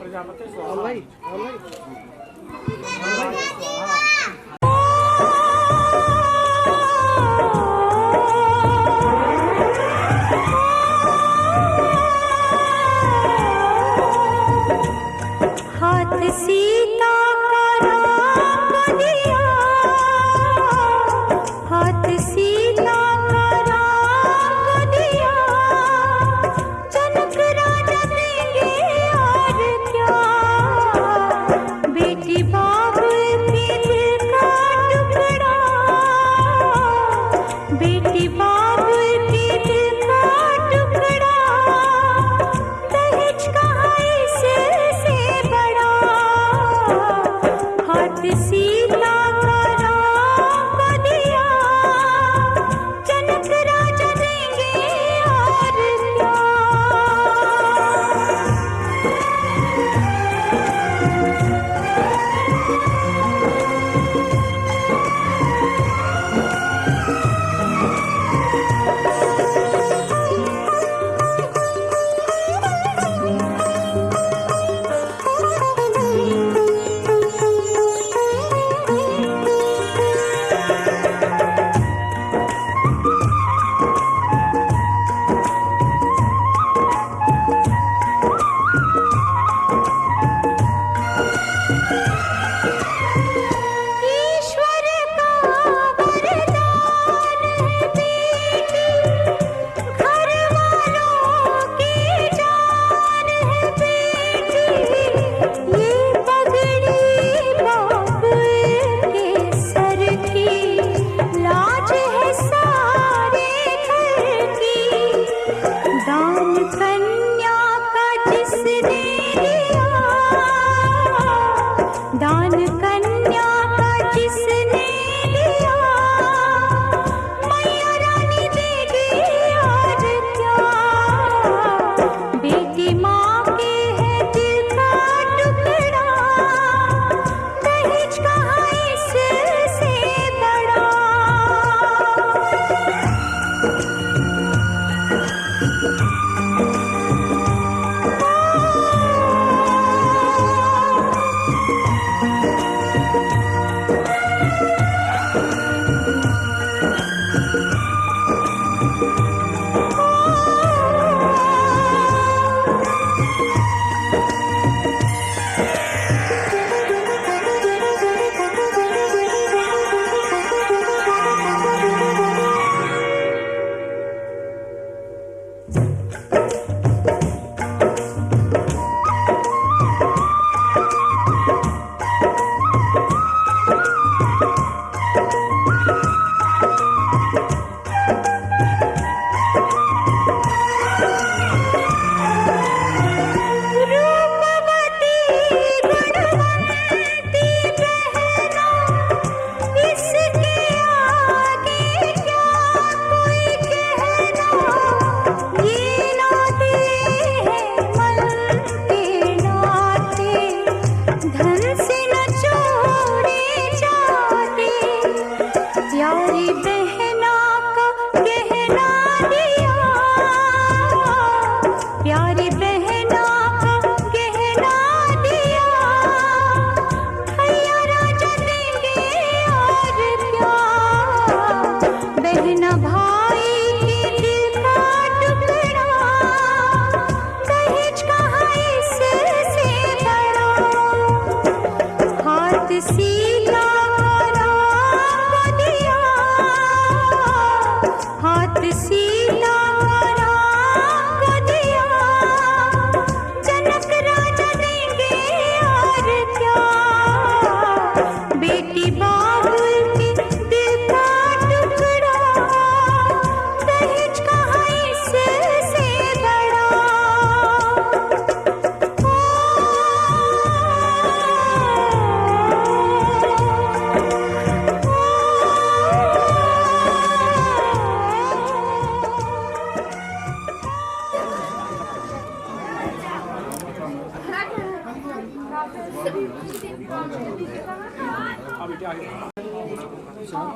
Speaker 8: प्रजापति
Speaker 7: हाथ सीता का राम दिया हाथ सीता का राम दिया जनक राजा देंगे और क्या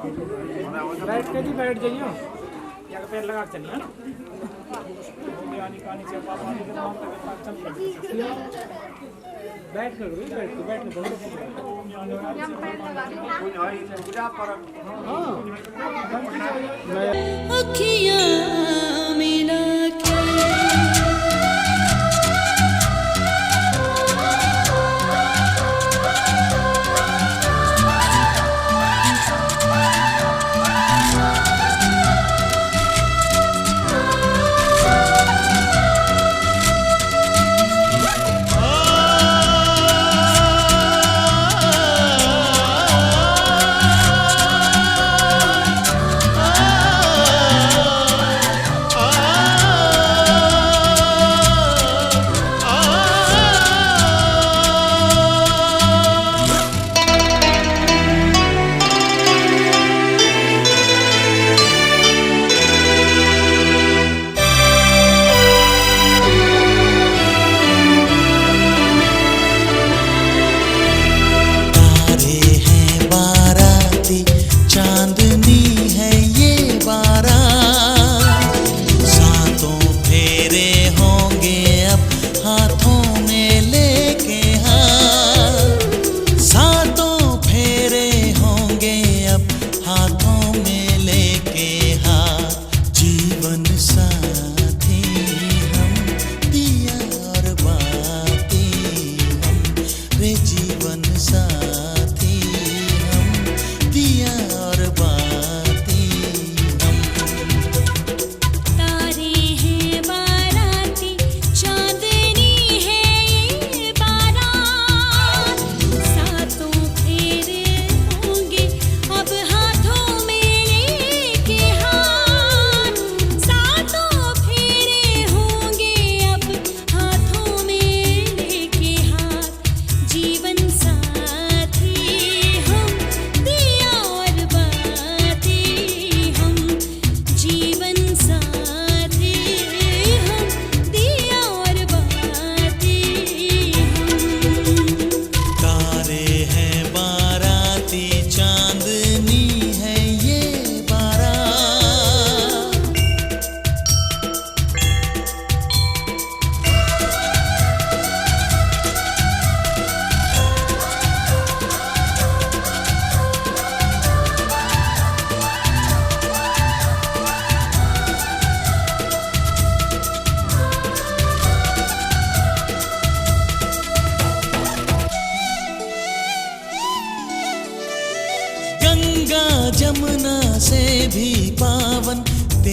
Speaker 8: बैठ के बैठ जाइए या पैर लगा के चलिए ना बैठ कर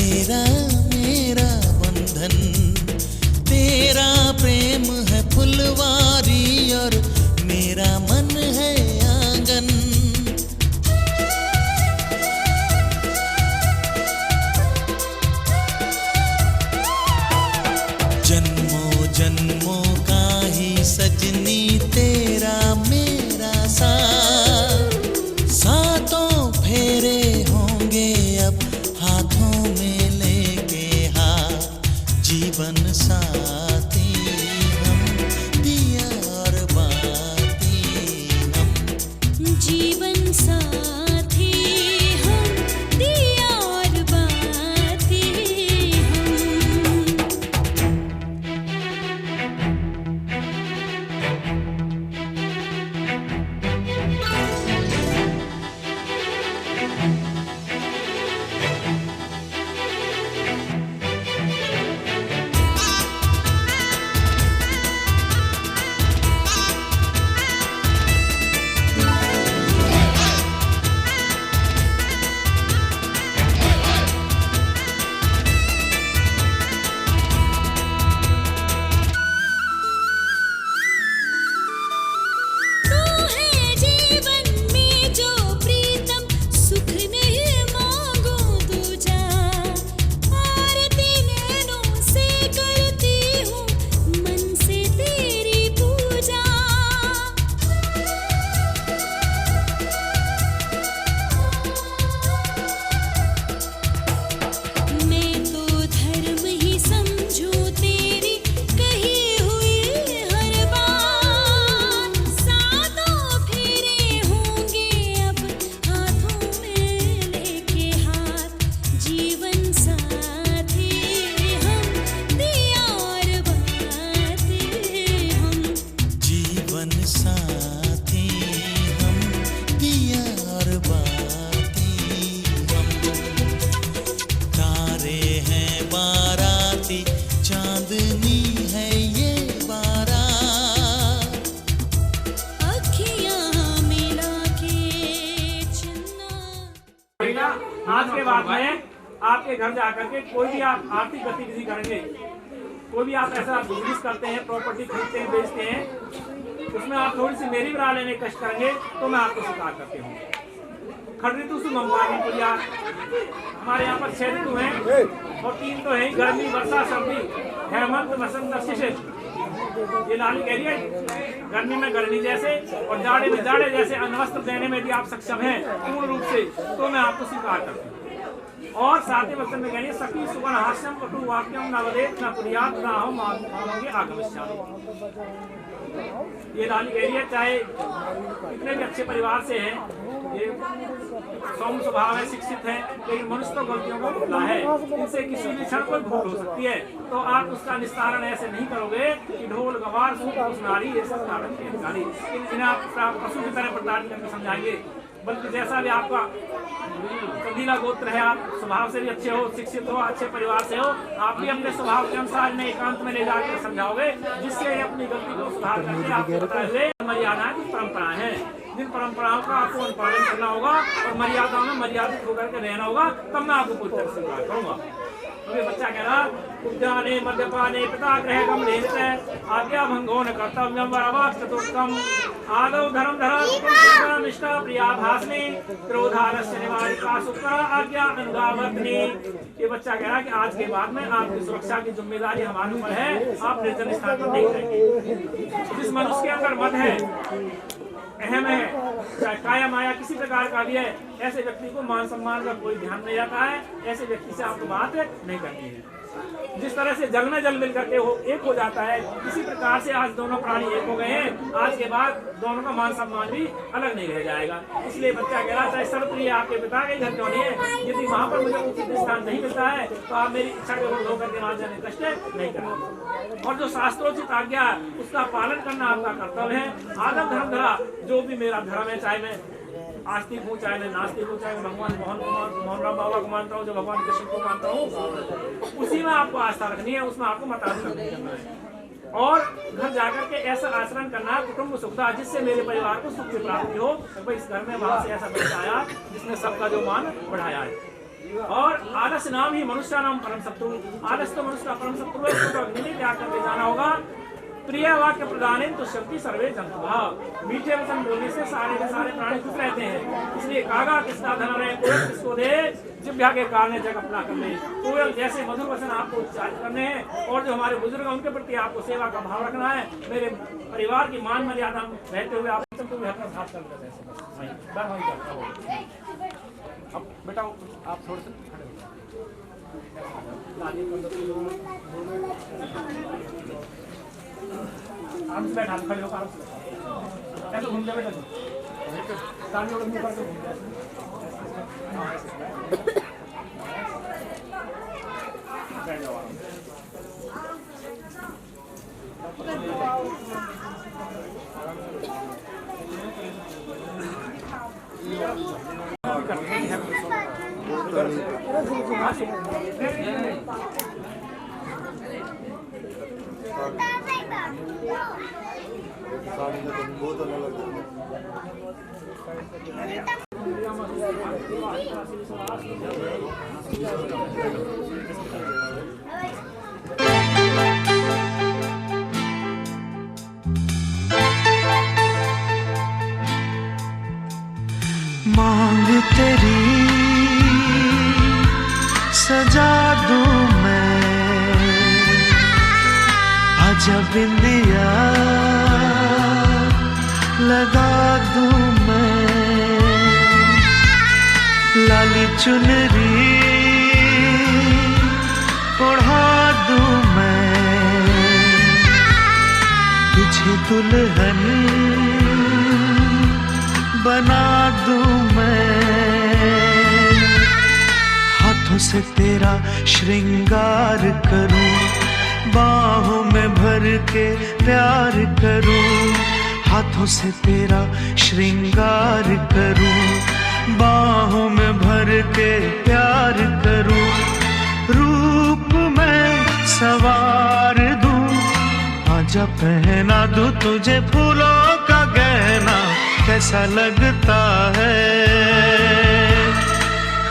Speaker 5: तेरा मेरा बंधन, तेरा प्रेम है फुलवारी और मेरा मन है आंगन। जन्मों जन्मों का ही सजनी तेरा मेरा साथ, सातों फेरे होंगे अब हाथों में लेके हाथ। जीवन साथी हम, दिया और बाती हम।
Speaker 2: जीवन साथी हम, दिया और बाती हम। तू है जीवन में जो प्रीतम, सुख नहीं मांगो दूजा। आरती नैनों से करती हूँ, मन से तेरी पूजा। मैं तो धर्म ही समझूं तेरी कही हुई हर बात। सातों फेरे होंगे अब हाथों में लेके हाथ। जीवन साथी हम, दिया और बाती हम।
Speaker 5: जीवन साथी हम, दिया और बाती हम। तारे हैं बाराती, चांदनी है ये बारात।
Speaker 2: अखियाँ मिला के चन्ना।
Speaker 8: भैया, आज के बाद में आपके घर जाकर के कोई भी आप आर्थिक गतिविधि करेंगे, कोई भी आप ऐसा बिजनेस करते हैं, प्रॉपर्टी खरीदते हैं, बेचते हैं, उसमें आप थोड़ी सी मेरी बना लेने की कष्ट करेंगे तो मैं आपको स्वीकार करती हूँ। खड़ऋतु से मंगवानी पुलिया, हमारे यहाँ पर 6 ऋतु हैं और 3 तो है गर्मी, वर्षा, सर्दी, हेमंत, वसंत, शिशिर। ये लाली कह रही है गर्मी में गर्मी जैसे और जाड़े में जाड़े जैसे अनवस्त्र देने में भी आप सक्षम हैं पूर्ण रूप से, तो मैं आपको स्वीकार करती हूँ। और साथ ही वचन में कह रही है सखी सुगन हास्यम कटु वाक्यम न वदेत न कुर्यात न अहम मानोगे आगमिष्यामि। ये लाली कह रही है चाहे कितने भी अच्छे परिवार से हैं, ये सौम्य स्वभाव है, शिक्षित है, लेकिन मनुष्य तो गलतियों का पुतला है, इनसे किसी भी क्षण कोई भूल हो सकती है। तो आप उसका निस्तारण ऐसे नहीं करोगे कि ढोल गवार नारी ये सब कारण के अधिकारी, इन्हें आप पशु की तरह प्रदान करके समझाएंगे। बल्कि जैसा भी आपका कंदीला गोत्र है, आप स्वभाव से भी अच्छे हो, शिक्षित हो, अच्छे परिवार से हो, आप भी अपने स्वभाव के अनुसार इन्हें एकांत में ले जाकर समझाओगे, जिससे अपनी गलती को सुधार करके आपको बताए हुए मर्यादाएं, कुछ परंपराएं हैं, जिन परंपराओं का आपको अनुपालन करना होगा और मर्यादाओं में मर्यादित होकर के रहना होगा, तब मैं आपको पूरी तरह स्वीकार करूंगा। तो ये बच्चा कह रहा उद्याने मद्यपाने पिता गृह गमने आज्ञा भंगो न कर्तव्यम वरवाक् चतुर्थम आदौ धर्म धरा निष्ठा प्रिया भाषणे क्रोधालस्य निवारिका सुकरा आज्ञा अनुगावर्तनी। ये बच्चा कह रहा है कि आज के बाद में आपकी सुरक्षा की जिम्मेदारी हमारे ऊपर है, आप निर्जन स्थान पर नहीं रहेंगे। जिस मनुष्य के अंदर मद है, अहम है, चाहे काया माया किसी प्रकार का भी है, ऐसे व्यक्ति को मान सम्मान का कोई ध्यान नहीं जाता है, ऐसे व्यक्ति से आपको बात नहीं करनी है। जिस तरह से जल में जल मिल करके एक हो जाता है, इसी प्रकार से आज दोनों प्राणी एक हो गए हैं। आज के बाद दोनों का मान सम्मान भी अलग नहीं रह जाएगा। इसलिए बच्चा कह रहा चाहे सर्वप्रिय आपके पिता के घर क्यों नहीं है, यदि वहाँ पर मुझे उचित स्थान नहीं मिलता है तो आप मेरी इच्छा के विरुद्ध होकर के वहाँ जाने कष्ट नहीं करेंगे। और जो शास्त्रोचित आज्ञा है उसका पालन करना आपका कर्तव्य है। आदम धर्म धरा, जो भी मेरा धर्म है, चाहे मैं आस्तिक हूँ चाहे मैं नास्तिक हूँ, चाहे मैं भगवान मोहन राम बाबा को मानता हूँ, जो भगवान कृष्ण को मानता हूँ, उसी में आपको आस्था रखनी है, उसमें आपको मतांतर नहीं करना है। और घर जाकर के ऐसा आचरण करना है कुटुंब सुखदा, जिससे मेरे परिवार को सुख की प्राप्ति हो। भाई इस घर में वहां से ऐसा बच्चा आया जिसने सबका जो मान बढ़ाया है। और आलस नाम ही मनुष्य नाम परम शत्रु। आलस तो मनुष्य का परम शत्रु है, उसको अग्नि में त्याग करके जाना होगा। प्रिय वाक्य प्रदान तो शक्ति सर्वे जंतु। मीठे वचन बोलने से सारे के सारे प्राणी खुश रहते हैं। इसलिए कागा किसका धन रहे, कोयल किसको दे, जिह्वा के कारण जग अपना कर ले। कोयल जैसे मधुर वचन आपको उच्चारित करने हैं, और जो हमारे बुजुर्ग उनके प्रति आपको सेवा का भाव रखना है। मेरे परिवार की मान मर्यादा रहते हुए आप सबको भी अपना साथ करते हैं। अब बेटा आप थोड़े से आराम से बैठा, खड़े होकर आराम से ऐसे घूम जाए बेटा, तालियों को मुंह करके घूम जाए। बैठ जाओ आराम से।
Speaker 10: मांग तेरी सजा दूं मैं, आजा बिंदिया लगा दूं मैं, लाली चुनरी ओढ़ा दूं मैं, तुझे दुल्हन बना दूं मैं, हाथों से तेरा श्रृंगार करूं, बाहों में भर के प्यार करूं, हाथों से तेरा श्रृंगार करूं, बाहों में भर के प्यार करूं, रूप में सवार दूं, आजा पहना दूं तुझे फूलों का गहना, कैसा लगता है,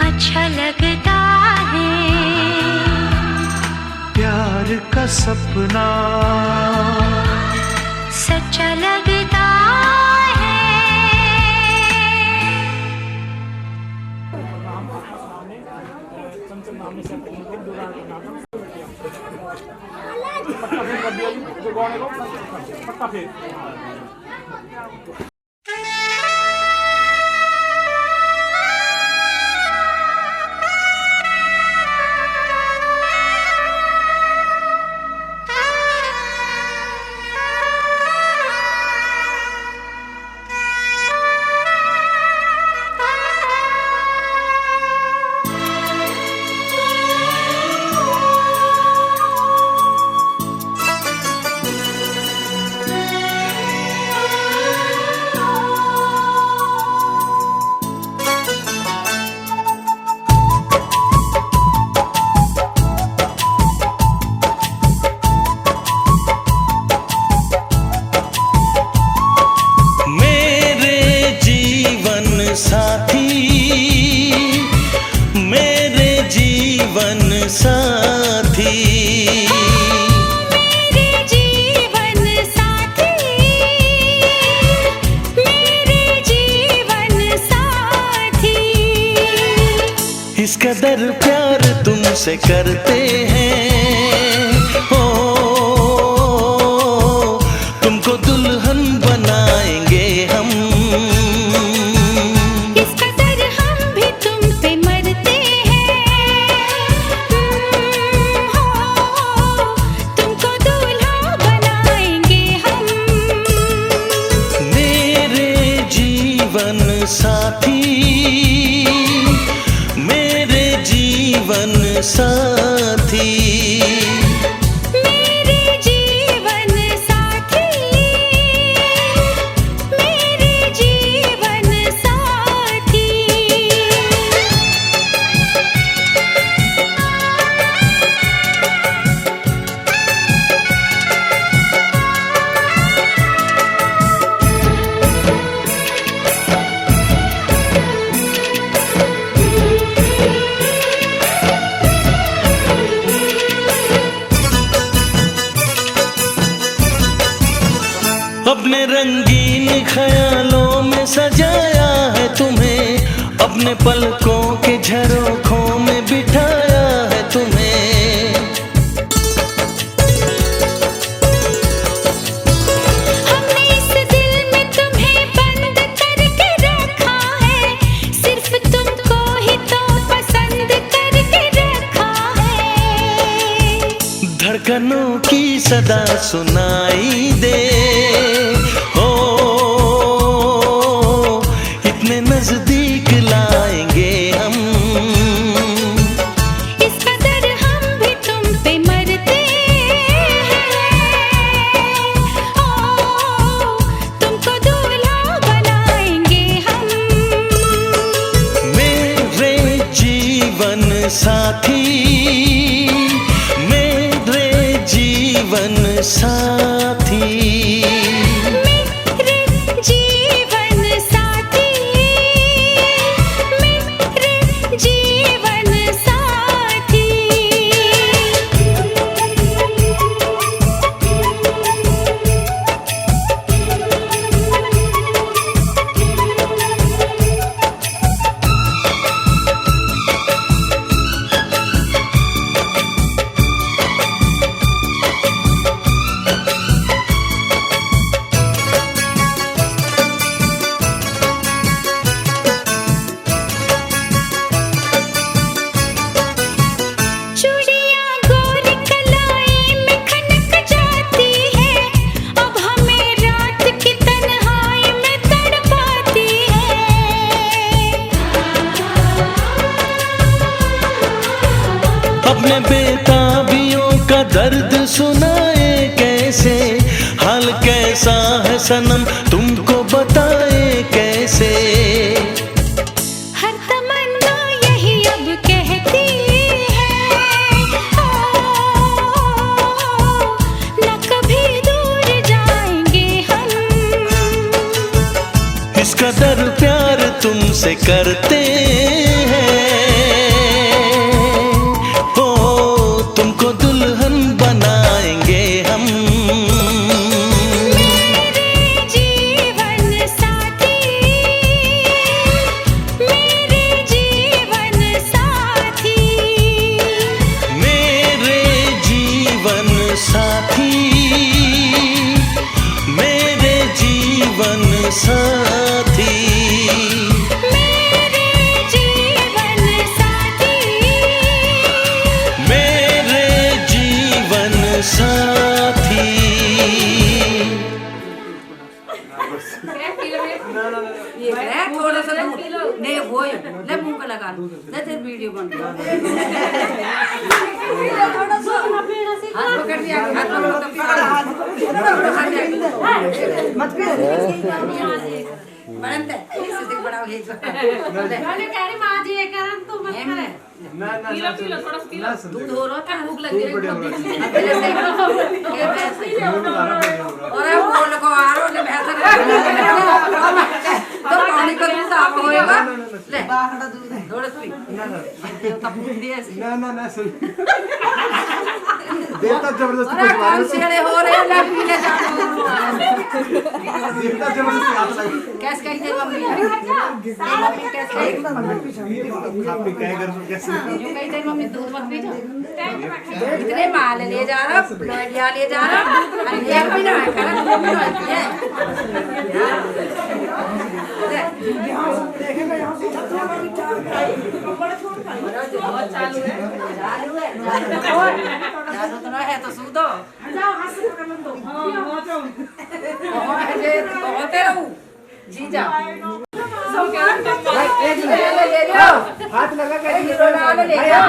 Speaker 7: अच्छा लगता है,
Speaker 10: प्यार का सपना
Speaker 7: सच्चा लगता है।
Speaker 8: पट्टा फेर
Speaker 3: इस कदर प्यार तुमसे करते हैं, हो तुमको दुल्हन बनाएंगे हम,
Speaker 7: इस कदर हम भी तुम पे मरते हैं, हो तुमको दूल्हा बनाएंगे हम,
Speaker 3: मेरे जीवन साथी, मेरे जीवन साथी,
Speaker 7: मेरे जीवन साथी, मेरे जीवन साथी।
Speaker 3: अपने रंगीन ख्यालों में सजाया है तुम्हें, अपने पलकों के झरोखों में बिठाया है तुम्हें।
Speaker 2: हमने इस दिल में तुम्हें बंद करके रखा है, सिर्फ तुमको ही तो पसंद करके रखा है।
Speaker 3: धड़कनों की सदा सुनाई दे, हो इतने नजदीक लाएंगे हम,
Speaker 2: इस कदर हम भी तुम पे मरते हैं। ओ तुमको दूल्हा बनाएंगे हम।
Speaker 3: मेरे जीवन साथी, मेरे जीवन साथी,
Speaker 2: मेरे जीवन साथी, मेरे जीवन साथी। चूड़ियां गोरी कलाई में खनक जाती है, अब हमें रात की तन्हाई में तड़पाती है।
Speaker 3: अपने बेताबियों का दर्द सुनाए कैसे, हाल कैसा है सनम तुमको बताए कैसे।
Speaker 2: हर तमन्ना यही अब कहती है, न कभी दूर जाएंगे हम।
Speaker 3: इस कदर प्यार तुमसे करते हैं, हो तुमको दुल्हन बनाएंगे हम।
Speaker 2: मेरे जीवन साथी, मेरे जीवन साथी,
Speaker 3: मेरे जीवन साथी, मेरे जीवन साथी,
Speaker 2: मेरे जीवन साथी,
Speaker 3: मेरे जीवन साथी।
Speaker 11: थोड़ा सा नहीं वो ले मुंह पे लगा ले तेरी वीडियो बन गई। हाथ पकड़ दिया, हाथ मत बनते इससे बड़ा हो गया।
Speaker 2: मैंने कह रही मां जी ये करन तू मत करे।
Speaker 8: पीला पीला थोड़ा पीला
Speaker 11: दूध हो रहा था, भूख लग गई। और बोल को आ रहा है भैंस तो पानी को दूध साफ होएगा। ले बाहर दूध है थोड़ा सी देवता पूछ दिया ऐसे।
Speaker 12: ना सुन देवता जबरदस्ती
Speaker 11: अरे कौन से हो रहे हैं लग पीले जानो
Speaker 12: देवता जबरदस्ती हाथ लगा
Speaker 11: कैसे कही तेरी मम्मी मम्मी कैसे कही
Speaker 12: आपने कहे घर में कैसे
Speaker 11: जो कही तेरी मम्मी दूध मत पी जा इतने माल ले जा रहा लोडिया ले जा रहा अरे एक भी ना है कर दो भी ना है देखेगा यहां से चालू तो ना है तो सूदो जाओ हाथ से पकड़ लो तो हां जाओ बहुत है रहू जी जा सब क्या ले लो
Speaker 12: हाथ लगा के
Speaker 11: ले जा